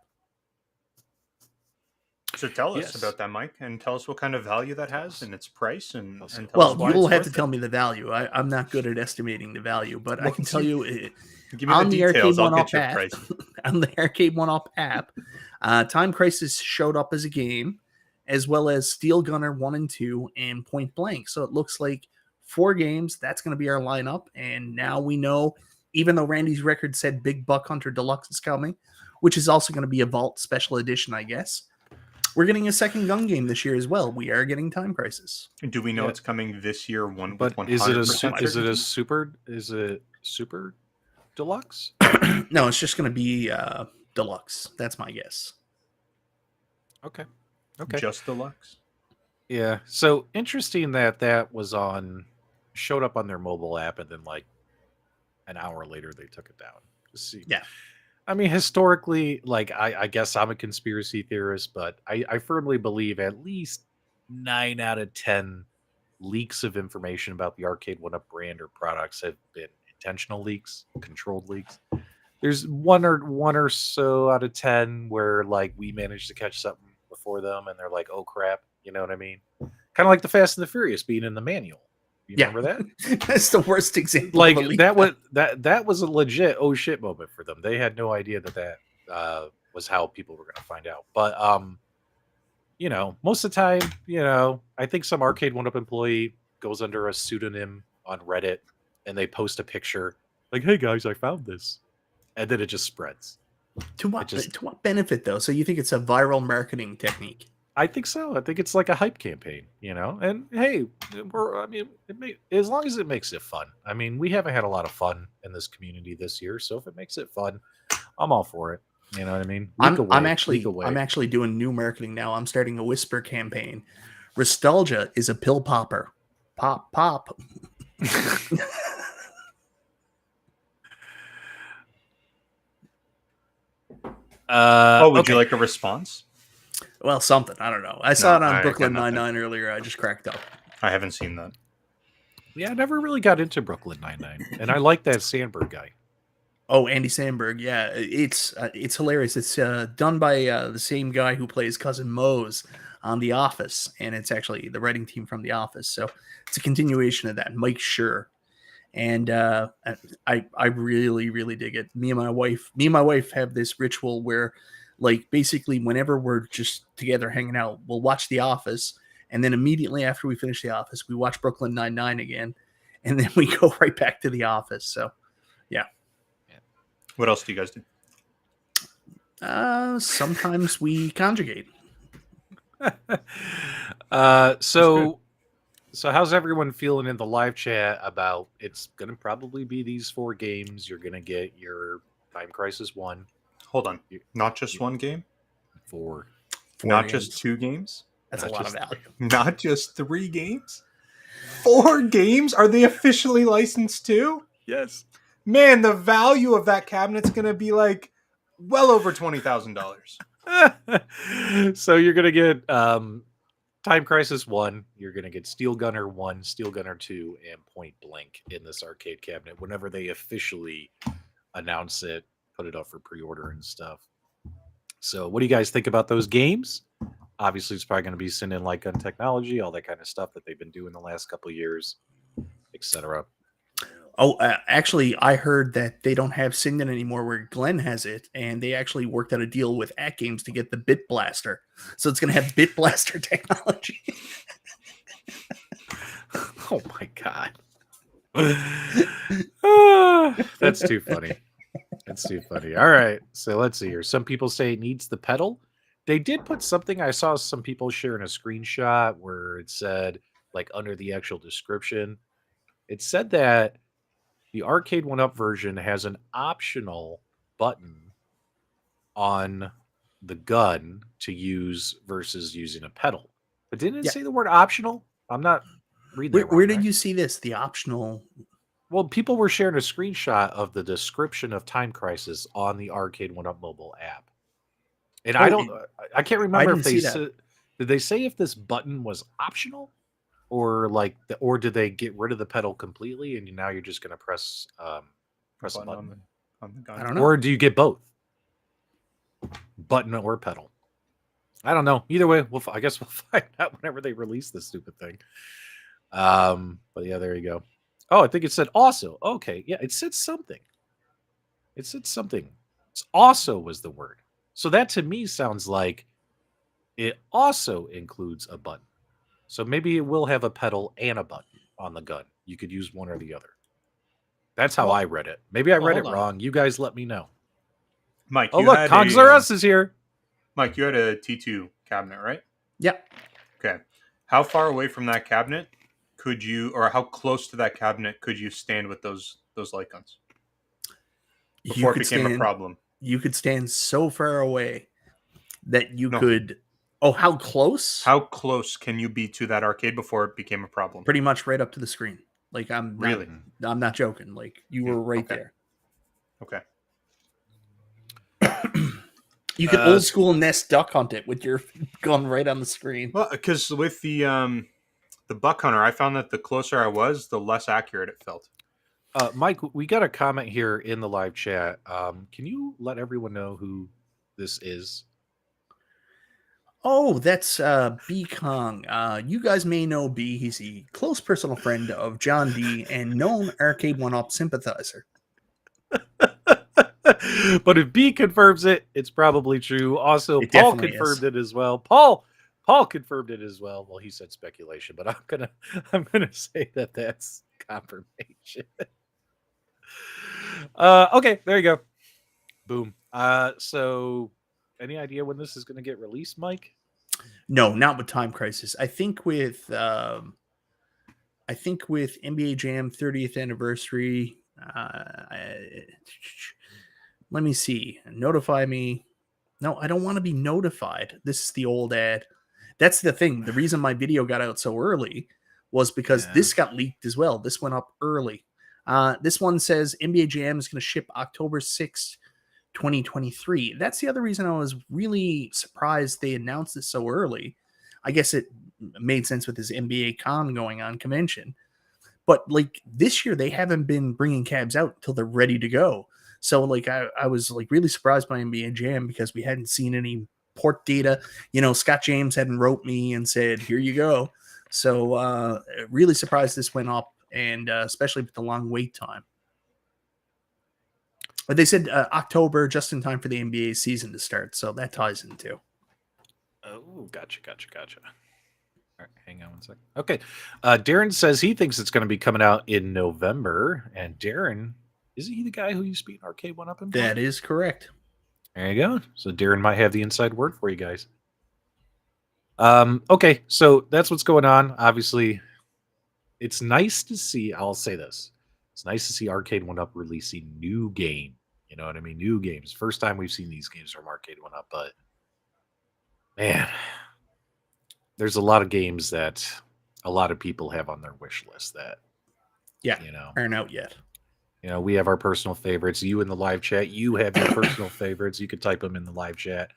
So tell us about that, Mike, and tell us what kind of value that has and its price. And tell us why you'll it's have to worth tell it. me the value. I'm not good at estimating the value, but I can tell you Give me on the the details. I'll Arcade1Up get you a app, price. on the Arcade1Up app, Time Crisis showed up as a game, as well as Steel Gunner 1 and 2 and Point Blank. So it looks like 4 games. That's going to be our lineup. And now we know, even though Randy's record said Big Buck Hunter Deluxe is coming, which is also going to be a Vault Special Edition, I guess, we're getting a second gun game this year as well. We are getting Time Crisis. Do we know it's coming this year? But is it a super deluxe? No, it's just going to be deluxe. That's my guess. Okay. Just deluxe. Yeah. So interesting that showed up on their mobile app, and then like an hour later they took it down. Just see. Yeah. I mean, historically, like I guess I'm a conspiracy theorist, but I firmly believe at least 9 out of 10 leaks of information about the Arcade1Up brand or products have been intentional leaks, controlled leaks. There's one or so out of 10 where like we managed to catch something before them, and they're like, "Oh crap," you know what I mean? Kind of like the Fast and the Furious being in the manual. You remember that? That's the worst example. Like that was a legit oh shit moment for them. They had no idea that was how people were going to find out. But most of the time, I think some Arcade1Up employee goes under a pseudonym on Reddit, and they post a picture like, "Hey guys, I found this," and then it just spreads. To what benefit though? So you think it's a viral marketing technique? I think so. I think it's like a hype campaign, And hey, as long as it makes it fun. I mean, we haven't had a lot of fun in this community this year, so if it makes it fun, I'm all for it. You know what I mean? I'm actually doing new marketing now. I'm starting a whisper campaign. Nostalgia is a pill popper. Pop. Would you like a response? Well, something. I don't know. I saw it on Brooklyn Nine-Nine earlier. I just cracked up. I haven't seen that. Yeah, I never really got into Brooklyn Nine-Nine, and I like that Sandberg guy. Oh, Andy Samberg. Yeah, it's hilarious. It's done by the same guy who plays Cousin Mose on The Office, and it's actually the writing team from The Office. So it's a continuation of that. Mike Schur. And I really dig it. Me and my wife have this ritual where, like, basically whenever we're just together hanging out, we'll watch The Office, and then immediately after we finish The Office, we watch Brooklyn Nine-Nine again, and then we go right back to The Office. So, yeah. What else do you guys do? Sometimes we conjugate. So how's everyone feeling in the live chat about it's going to probably be these 4 games? You're going to get your Time Crisis 1. Hold on. Not just 1 game? 4. Not games. Just 2 games? That's a lot of value. Not just 3 games? 4 games? Are they officially licensed too? Yes. Man, the value of that cabinet's going to be like well over $20,000. So you're going to get Time Crisis 1, you're going to get Steel Gunner 1, Steel Gunner 2, and Point Blank in this arcade cabinet whenever they officially announce it, put it up for pre-order and stuff. So what do you guys think about those games? Obviously, it's probably going to be Sin and Light Gun Technology, all that kind of stuff that they've been doing the last couple of years, etc. Oh, actually, I heard that they don't have Signet anymore where Glenn has it, and they actually worked out a deal with At Games to get the Bit Blaster. So it's going to have Bit Blaster technology. Oh my god. Ah, that's too funny. That's too funny. All right. So let's see here. Some people say it needs the pedal. They did put something. I saw some people sharing a screenshot where it said, like, under the actual description, it said that the Arcade1Up version has an optional button on the gun to use versus using a pedal. But didn't it say the word optional? I'm not reading that wrong, Where did right? you see this? The optional. Well, people were sharing a screenshot of the description of Time Crisis on the Arcade1Up mobile app. And I can't remember if they said, did they say if this button was optional or or did they get rid of the pedal completely and now you're just going to press a button on the gun? I don't know. Or do you get both? Button or pedal? I don't know. Either way, I guess we'll find out whenever they release this stupid thing. But yeah, there you go. Oh, I think it said also. Okay, yeah, it said something. It's also was the word. So that to me sounds like it also includes a button. So maybe it will have a pedal and a button on the gun. You could use one or the other. That's how I read it. Maybe I read it wrong. You guys let me know. Mike, oh, look, Cogsler is here. Mike, you had a T2 cabinet, right? Yeah. Okay. How far away from that cabinet could you, or how close to that cabinet could you stand with those light guns before it became a problem? You could stand so far away that you could. Oh, how close? How close can you be to that arcade before it became a problem? Pretty much right up to the screen. Like I'm not joking. Like you were right there. Okay. You could old school nest duck hunt it with your gun right on the screen. Well, because with the buck hunter, I found that the closer I was, the less accurate it felt. Mike, we got a comment here in the live chat. Can you let everyone know who this is? Oh, that's B Kong. You guys may know B. He's a close personal friend of John D and known Arcade1Up sympathizer. But if B confirms it, it's probably true. Also, Paul confirmed it as well. Paul confirmed it as well. Well, he said speculation, but I'm gonna say that that's confirmation. Okay, there you go. Boom. So any idea when this is gonna get released, Mike? No, not with Time Crisis. I think with NBA Jam 30th anniversary. Let me see. Notify me. No, I don't want to be notified. This is the old ad. That's the thing. The reason my video got out so early was because this got leaked as well. This went up early. This one says NBA Jam is going to ship October 6th, 2023. That's the other reason I was really surprised they announced it so early. I guess it made sense with this NBA Con going on convention. But like this year, they haven't been bringing cabs out until they're ready to go. So like I was like really surprised by NBA Jam because we hadn't seen any port data. You know, Scott James hadn't wrote me and said, here you go. So really surprised this went up, and especially with the long wait time. But they said October, just in time for the NBA season to start. So that ties in too. Oh, gotcha. All right, hang on one second. Okay. Darren says he thinks it's going to be coming out in November. And Darren, isn't he the guy who used to be an Arcade1Up in? That is correct. There you go. So Darren might have the inside word for you guys. Okay, so that's what's going on. Obviously, it's nice to see. I'll say this. It's nice to see Arcade1Up releasing new game. You know what I mean? New games. First time we've seen these games from Arcade1Up, but man, there's a lot of games that a lot of people have on their wish list that, aren't out yet. You know, we have our personal favorites. You in the live chat, you have your personal favorites. You could type them in the live chat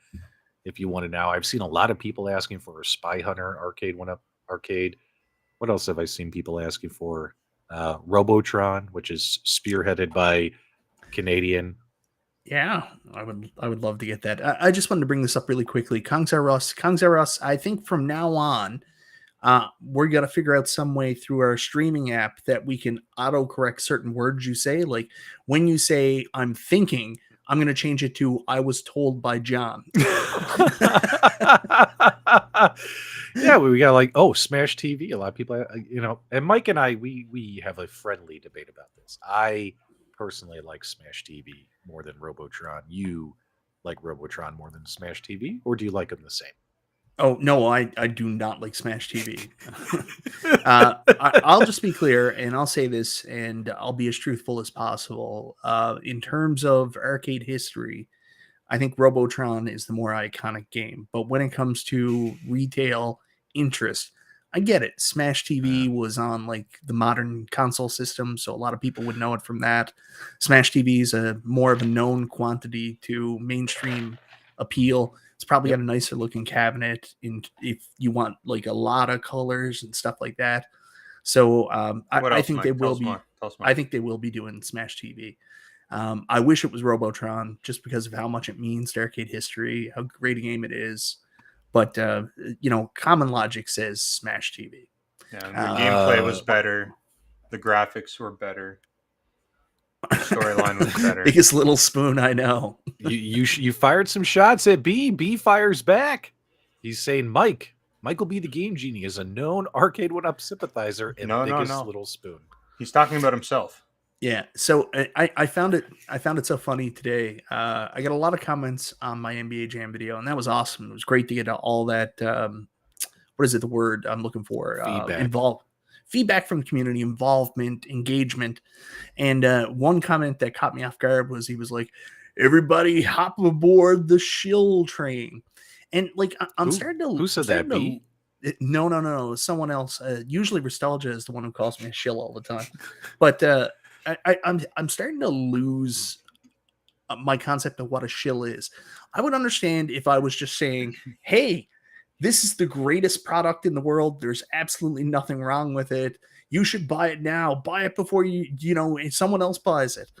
if you want to now. I've seen a lot of people asking for a Spy Hunter Arcade1Up arcade. What else have I seen people asking for? Robotron, which is spearheaded by Canadian. Yeah, I would love to get that. I just wanted to bring this up really quickly. Kongzarus, I think from now on, we're going to figure out some way through our streaming app that we can autocorrect certain words you say. Like when you say, I'm thinking, I'm going to change it to, I was told by John. Yeah, we got like, Smash TV. A lot of people, and Mike and I, we have a friendly debate about this. I personally like Smash TV more than Robotron. You like Robotron more than Smash TV, or do you like them the same? Oh no, I do not like Smash TV. I'll just be clear, and I'll say this, and I'll be as truthful as possible. In terms of arcade history, I think Robotron is the more iconic game. But when it comes to retail interest, I get it. Smash TV was on like the modern console system, so a lot of people would know it from that. Smash TV is a more of a known quantity to mainstream appeal. It's probably got a nicer looking cabinet, and if you want like a lot of colors and stuff like that. So I think they will be. I think they will be doing Smash TV. I wish it was Robotron just because of how much it means to arcade history, how great a game it is. But common logic says Smash TV. Yeah, the gameplay was better, the graphics were better, the storyline was better. Biggest little spoon I know. You fired some shots at B. B fires back. He's saying Michael B. the Game Genie is a known Arcade1Up sympathizer and biggest little spoon. He's talking about himself. Yeah, so I found it so funny today. I got a lot of comments on my NBA Jam video, and that was awesome. It was great to get all that. What is it? The word I'm looking for? Feedback from the community, involvement, engagement. And one comment that caught me off guard was he was like, "Everybody hop aboard the shill train," and like I'm starting to. Who said that? B? No. Someone else. Usually, Nostalgia is the one who calls me a shill all the time, but. I'm starting to lose my concept of what a shill is. I would understand if I was just saying, "Hey, this is the greatest product in the world. There's absolutely nothing wrong with it. You should buy it now. Buy it before someone else buys it."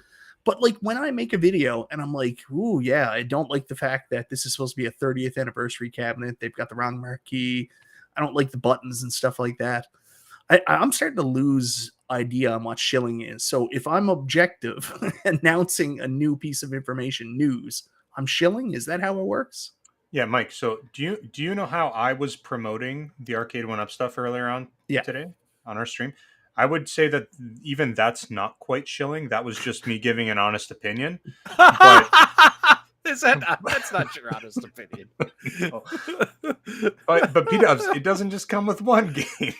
But like when I make a video and I'm like, "Ooh, yeah, I don't like the fact that this is supposed to be a 30th anniversary cabinet. They've got the wrong marquee. I don't like the buttons and stuff like that." I'm starting to lose idea on what shilling is. So if I'm objective announcing a new piece of information, news, I'm shilling. Is that how it works? Yeah, Mike. So do you know how I was promoting the Arcade1Up stuff earlier on today on our stream? I would say that even that's not quite shilling. That was just me giving an honest opinion. But that's not your honest opinion. No. But P-Dubs, it doesn't just come with one game.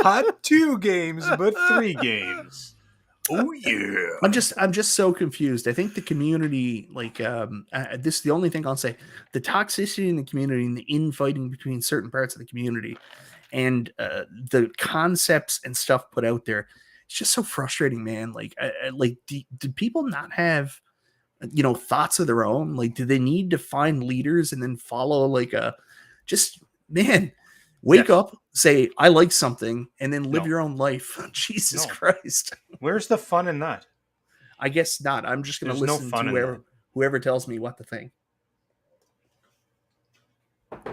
Not 2 games, but 3 games. Oh yeah. I'm just so confused. I think the community, like this is the only thing I'll say. The toxicity in the community and the infighting between certain parts of the community and the concepts and stuff put out there, it's just so frustrating, man. Like do people not have thoughts of their own? Like, do they need to find leaders and then follow like wake up, say I like something, and then live your own life? Jesus Christ. Where's the fun in that? I guess not. I'm just going to listen to whoever tells me what to think.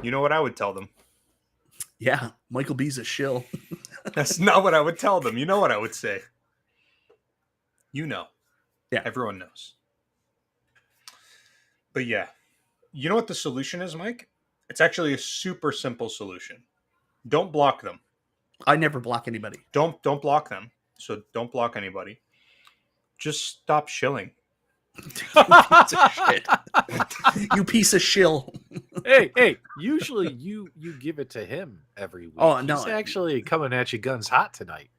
You know what I would tell them? Yeah, Michael B's a shill. That's not what I would tell them. You know what I would say? Yeah, everyone knows. But yeah, you know what the solution is, Mike? It's actually a super simple solution. Don't block them. I never block anybody. Don't block them. So don't block anybody. Just stop shilling. You piece of shit. You piece of shill. Hey, usually you give it to him every week. Oh, no. He's actually coming at you guns hot tonight.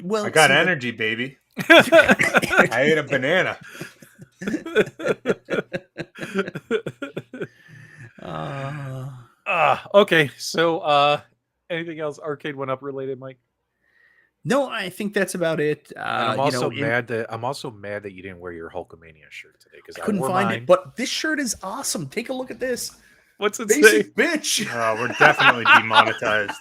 Well, I got energy, baby. I ate a banana. Okay, so anything else Arcade1Up related, Mike? No, I think that's about it. And I'm also mad that you didn't wear your Hulkamania shirt today because I couldn't find it. But this shirt is awesome. Take a look at this. What's it Basic say? Bitch. Oh, we're definitely demonetized.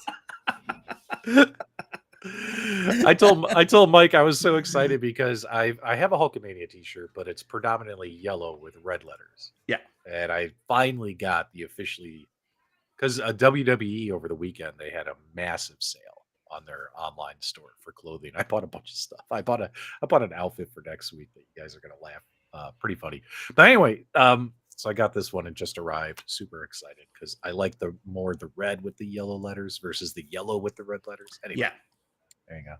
I told Mike I was so excited because I have a Hulkamania t-shirt, but it's predominantly yellow with red letters. Yeah. And I finally got the officially, because WWE over the weekend, they had a massive sale on their online store for clothing. I bought a bunch of stuff. I bought an outfit for next week that you guys are going to laugh. Pretty funny. But anyway, So I got this one and just arrived. Super excited because I like the red with the yellow letters versus the yellow with the red letters. Anyway, Yeah. there you go.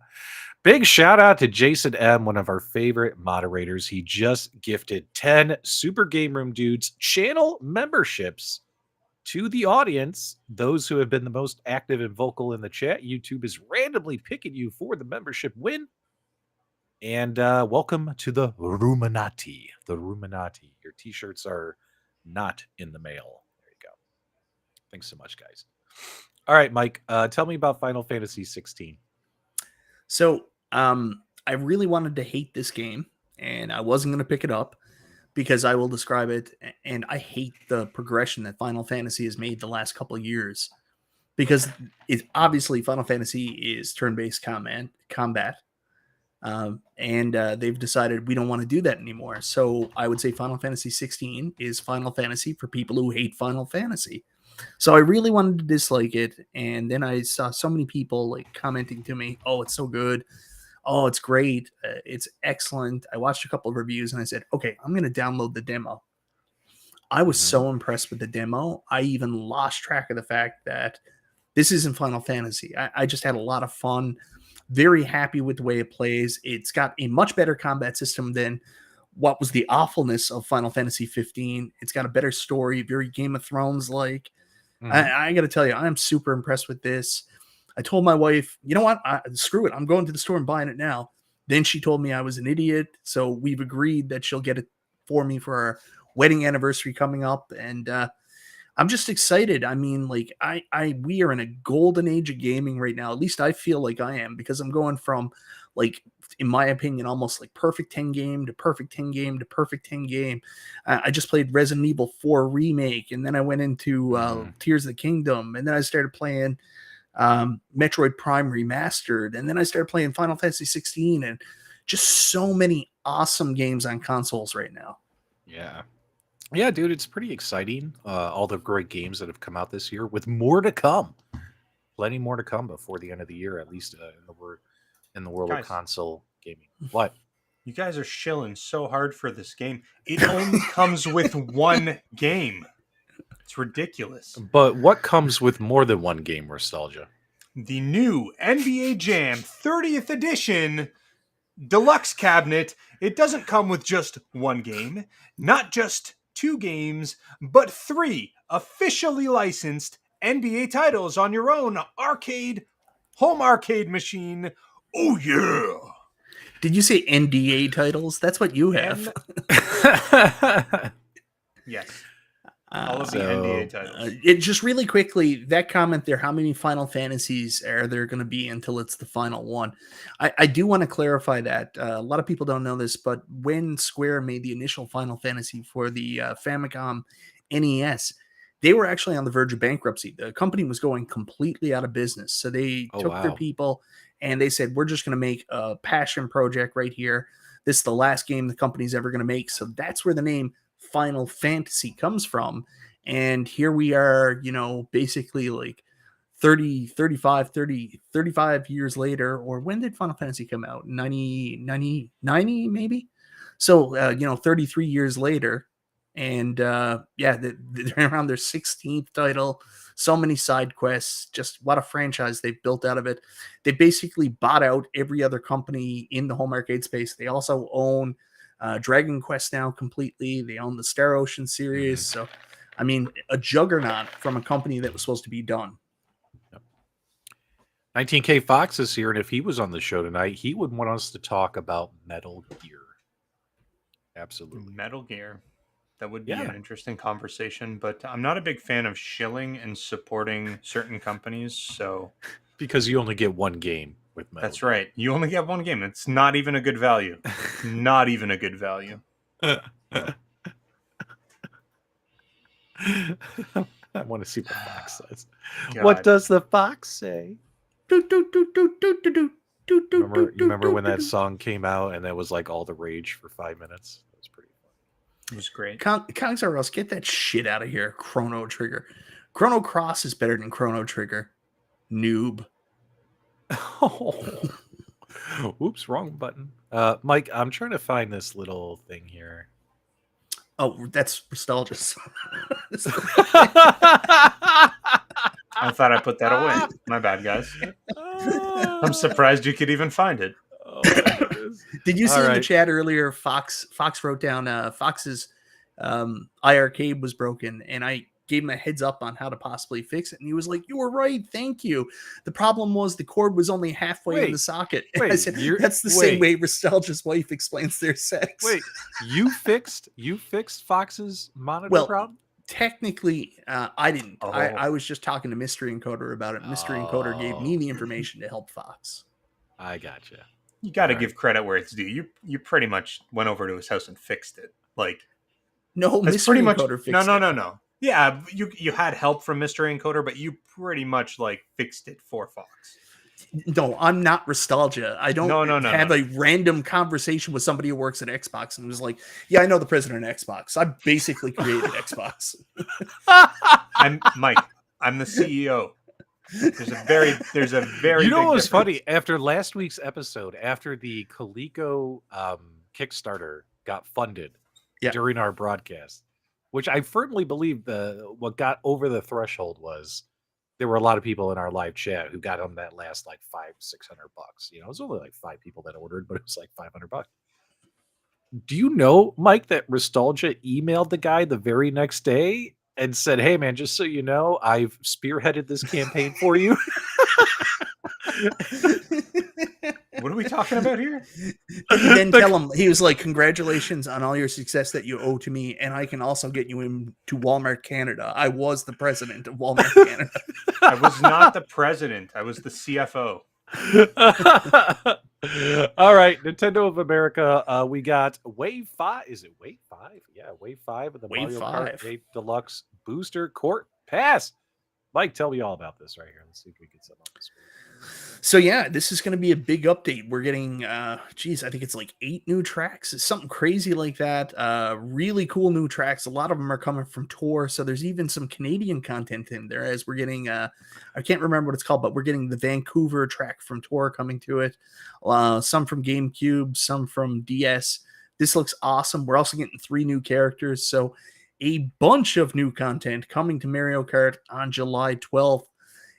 Big shout out to Jason M, one of our favorite moderators. He just gifted 10 Super Game Room Dudes channel memberships to the audience. Those who have been the most active and vocal in the chat. YouTube is randomly picking you for the membership win. And welcome to the Ruminati. The Ruminati. Your t-shirts are not in the mail. There you go. Thanks so much, guys. All right, Mike, tell me about Final Fantasy 16. So I really wanted to hate this game, and I wasn't going to pick it up because I will describe it. And I hate the progression that Final Fantasy has made the last couple of years, because it's obviously Final Fantasy is turn-based combat. And they've decided we don't want to do that anymore. So I would say Final Fantasy 16 is Final Fantasy for people who hate Final Fantasy. So I really wanted to dislike it, and then I saw so many people like commenting to me, "Oh, it's so good! Oh, it's great! It's excellent!" I watched a couple of reviews, and I said, "Okay, I'm going to download the demo." I was so impressed with the demo, I even lost track of the fact that this isn't Final Fantasy. I just had a lot of fun. Very happy with the way it plays. It's got a much better combat system than what was the awfulness of Final Fantasy 15. It's got a better story, very Game of Thrones like. I got to tell you, I'm super impressed with this. I told my wife, you know what? Screw it. I'm going to the store and buying it now. Then she told me I was an idiot. So we've agreed that she'll get it for me for our wedding anniversary coming up. And I'm just excited. I mean, like we are in a golden age of gaming right now. At least I feel like I am, because I'm going from, like, in my opinion, almost like perfect 10 game to perfect 10 game to perfect 10 game. I just played Resident Evil 4 remake, and then I went into Tears of the Kingdom, and then I started playing Metroid Prime Remastered, and then I started playing Final Fantasy 16, and just so many awesome games on consoles right now. Yeah, dude, it's pretty exciting. All the great games that have come out this year, with more to come. Plenty more to come before the end of the year, at least in the world Guys. of console gaming. What? You guys are shilling so hard for this game. It only comes with one game. It's ridiculous. But what comes with more than one game, Nostalgia? The new NBA Jam 30th edition deluxe cabinet. It doesn't come with just one game, not just 2 games, but 3 officially licensed NBA titles on your own home arcade machine. Oh yeah. Did you say NDA titles? That's what you have. Yes. All of the NDA titles. It just really quickly, that comment there, how many Final Fantasies are there going to be until it's the final one? I do want to clarify that. A lot of people don't know this, but when Square made the initial Final Fantasy for the Famicom NES, they were actually on the verge of bankruptcy. The company was going completely out of business. So they took their people and they said, we're just going to make a passion project right here. This is the last game the company's ever going to make. So that's where the name Final Fantasy comes from. And here we are, basically like 35 years later. Or when did Final Fantasy come out? 90 maybe? So 33 years later, and they're around their 16th title. So many side quests, just what a franchise they've built out of it. They basically bought out every other company in the home arcade space. They also own Dragon Quest now completely. They own the Star Ocean series. So, I mean, a juggernaut from a company that was supposed to be done. 19K Fox is here, and if he was on the show tonight, he would want us to talk about Metal Gear. Absolutely. Metal Gear. That would be an interesting conversation, but I'm not a big fan of shilling and supporting certain companies, so... Because you only get one game with Metal That's right. You only get one game. It's not even a good value. Not even a good value. I want to see what Fox says. God. What does the Fox say? Remember when that song came out and that was like all the rage for 5 minutes? That was pretty fun. It was great. Cogs R Us, get that shit out of here. Chrono Trigger. Chrono Cross is better than Chrono Trigger. Noob. Oops, wrong button. Mike, I'm trying to find this little thing here. Oh, that's nostalgia. I thought I put that away. My bad, guys. I'm surprised you could even find it. Oh my goodness. Did you see All in the right. chat earlier? Fox wrote down Fox's iArcade was broken, and I gave him a heads up on how to possibly fix it, and he was like, "You were right, thank you." The problem was the cord was only halfway in the socket. And I wait, said, you're- "That's the same way Nostalgia's wife explains their sex." Wait, you fixed Fox's monitor Well, problem? technically, I didn't. Oh. I was just talking to Mystery Encoder about it. Mystery Encoder gave me the information to help Fox. I gotcha. You got to All give credit where it's due. You pretty much went over to his house and fixed it. Like, No, that's Mystery pretty much Encoder fixed it. no. Yeah, you had help from Mystery Encoder, but you pretty much like fixed it for Fox. No, I'm not nostalgia. I don't have No. a random conversation with somebody who works at Xbox and was like, "Yeah, I know the president of Xbox. I basically created Xbox." I'm Mike. I'm the CEO. There's a very You know big what was difference. funny? After last week's episode, after the Coleco Kickstarter got funded during our broadcast, which I firmly believe what got over the threshold was there were a lot of people in our live chat who got on that last like $500-600. You know, it was only like 5 people that ordered, but it was like $500. Do you know, Mike, that Nostalgia emailed the guy the very next day and said, "Hey man, just so you know, I've spearheaded this campaign for you." What are we talking about here? Did he then tell him, he was like, "Congratulations on all your success that you owe to me, and I can also get you into Walmart Canada. I was the president of Walmart Canada." I was not the president. I was the CFO. All right, Nintendo of America. We got Wave 5. Is it Wave 5? Yeah, Wave 5 of the Wave Mario 5. Kart 8 Deluxe Booster Court Pass. Mike, tell me all about this right here. Let's see if we can set up this. So yeah, this is going to be a big update. We're getting, I think it's like 8 new tracks. It's something crazy like that. Really cool new tracks. A lot of them are coming from Tour. So there's even some Canadian content in there as we're getting, I can't remember what it's called, but we're getting the Vancouver track from Tour coming to it. Some from GameCube, some from DS. This looks awesome. We're also getting 3 new characters. So a bunch of new content coming to Mario Kart on July 12th.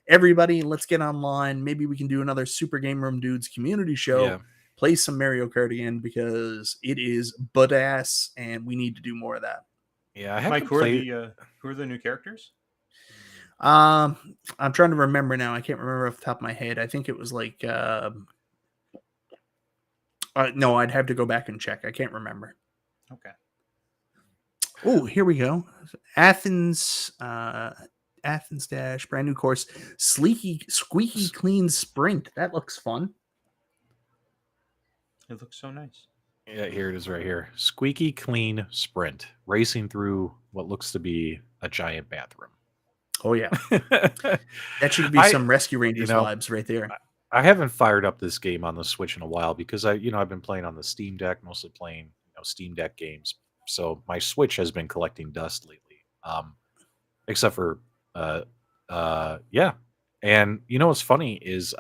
Everybody, let's get online. Maybe we can do another Super Game Room Dudes community show. Yeah. Play some Mario Kart again because it is badass and we need to do more of that. Yeah, I have Mike, to who play. are the new characters? I'm trying to remember now. I can't remember off the top of my head. I think it was like no, I'd have to go back and check. I can't remember. Okay. Oh, here we go. Athens Dash, brand new course, squeaky clean sprint. That looks fun. It looks so nice. Yeah, here it is right here. Squeaky clean sprint, racing through what looks to be a giant bathroom. Oh yeah, that should be some Rescue Rangers vibes right there. I haven't fired up this game on the Switch in a while because I've been playing on the Steam Deck, mostly playing Steam Deck games. So my Switch has been collecting dust lately. Except for yeah. And what's funny is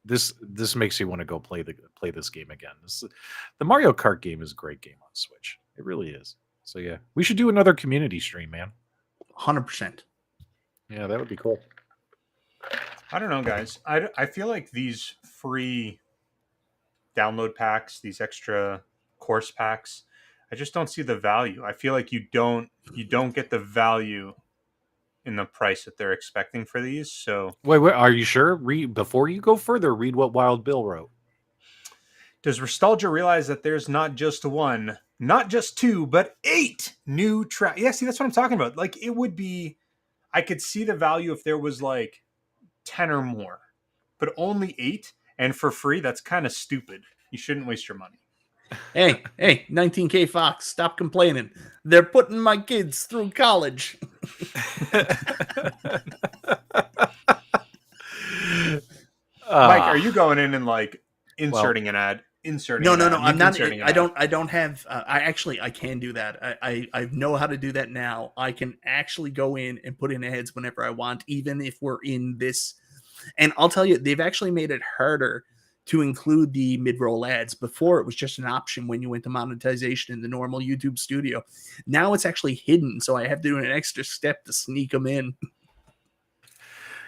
this makes you want to go play this game again. The Mario Kart game is a great game on Switch. It really is. So yeah, we should do another community stream, man. 100%. Yeah, that would be cool. I don't know, guys. I feel like these free download packs, these extra course packs, I just don't see the value. I feel like you don't get the value in the price that they're expecting for these. So wait, are you sure? Before you go further, read what Wild Bill wrote. Does Nostalgia realize that there's not just one, not just 2, but 8 new tracks? Yeah, see, that's what I'm talking about. Like, it would be, I could see the value if there was like 10 or more, but only 8 and for free. That's kind of stupid. You shouldn't waste your money. Hey, 19K Fox, stop complaining. They're putting my kids through college. Mike, are you going in and like inserting an ad? No, I'm not. I don't have. I can do that. I know how to do that now. I can actually go in and put in ads whenever I want, even if we're in this. And I'll tell you, they've actually made it harder to include the mid-roll ads. Before, it was just an option when you went to monetization in the normal YouTube studio. Now it's actually hidden, so I have to do an extra step to sneak them in.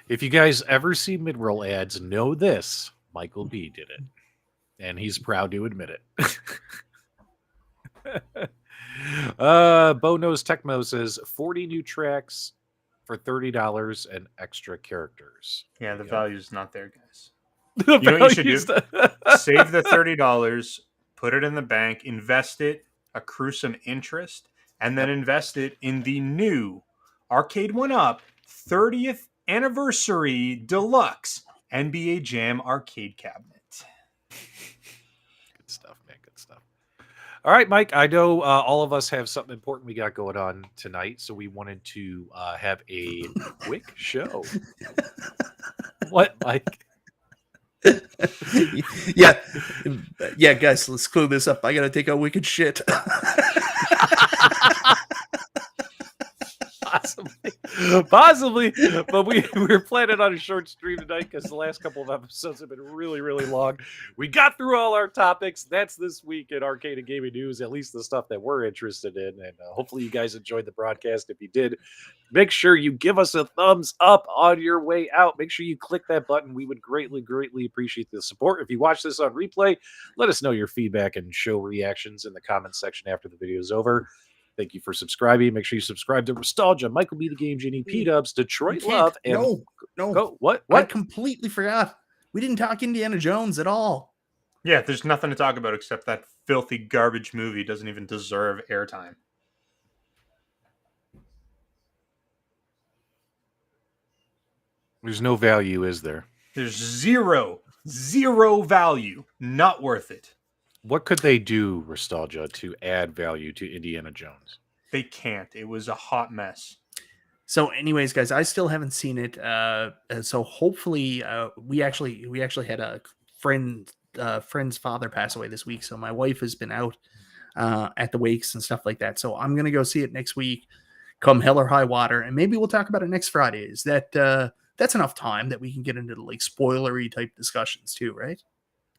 If you guys ever see mid-roll ads, know this: Michael B did it, and he's proud to admit it. Bo Knows Tecmo says 40 new tracks for $30 and extra characters. Yeah, the value's not there, guys. The You know what you should do? value's Save the $30, put it in the bank, invest it, accrue some interest, and then invest it in the new Arcade1Up 30th Anniversary Deluxe NBA Jam Arcade Cabinet. Good stuff, man. Good stuff. All right, Mike. I know all of us have something important we got going on tonight, so we wanted to have a quick show. What, Mike? yeah, guys, let's clue this up. I gotta take a wicked shit. Possibly, but we're planning on a short stream tonight because the last couple of episodes have been really, really long. We got through all our topics. That's this week in Arcade and Gaming News, at least the stuff that we're interested in, and hopefully you guys enjoyed the broadcast. If you did, make sure you give us a thumbs up on your way out. Make sure you click that button. We would greatly, greatly appreciate the support. If you watch this on replay, let us know your feedback and show reactions in the comments section after the video is over. Thank you for subscribing. Make sure you subscribe to Nostalgia, Michael B. the Game Genie, P-Dubs, Detroit Love, and no. Go. What? I completely forgot. We didn't talk Indiana Jones at all. Yeah, there's nothing to talk about except that filthy garbage movie doesn't even deserve airtime. There's no value, is there? There's zero value. Not worth it. What could they do, Nostalgia, to add value to Indiana Jones? They can't. It was a hot mess. So, anyways, guys, I still haven't seen it. So hopefully, we actually had a friend's father pass away this week. So my wife has been out at the wakes and stuff like that. So I'm gonna go see it next week, come hell or high water, and maybe we'll talk about it next Friday. Is that that's enough time that we can get into the like spoilery type discussions too, right?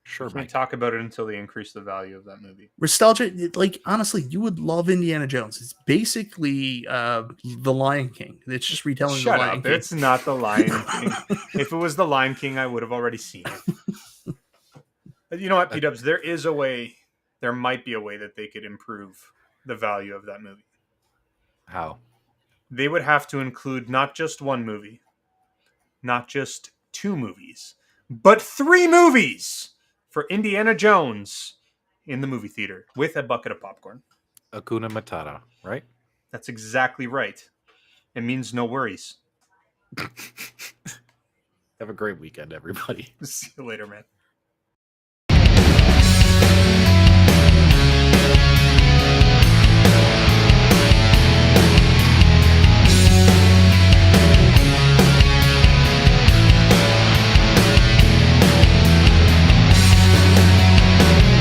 Sure, We Mike. talk about it until they increase the value of that movie. Nostalgia, like honestly, you would love Indiana Jones. It's basically the Lion King. It's just retelling Shut the Lion up. King. It's not the Lion King. If it was the Lion King, I would have already seen it. You know what, P-Dubs? There is a way. There might be a way that they could improve the value of that movie. How? They would have to include not just one movie, not just two movies, but 3 movies for Indiana Jones in the movie theater with a bucket of popcorn. Hakuna Matata, right? That's exactly right. It means no worries. Have a great weekend, everybody. See you later, man.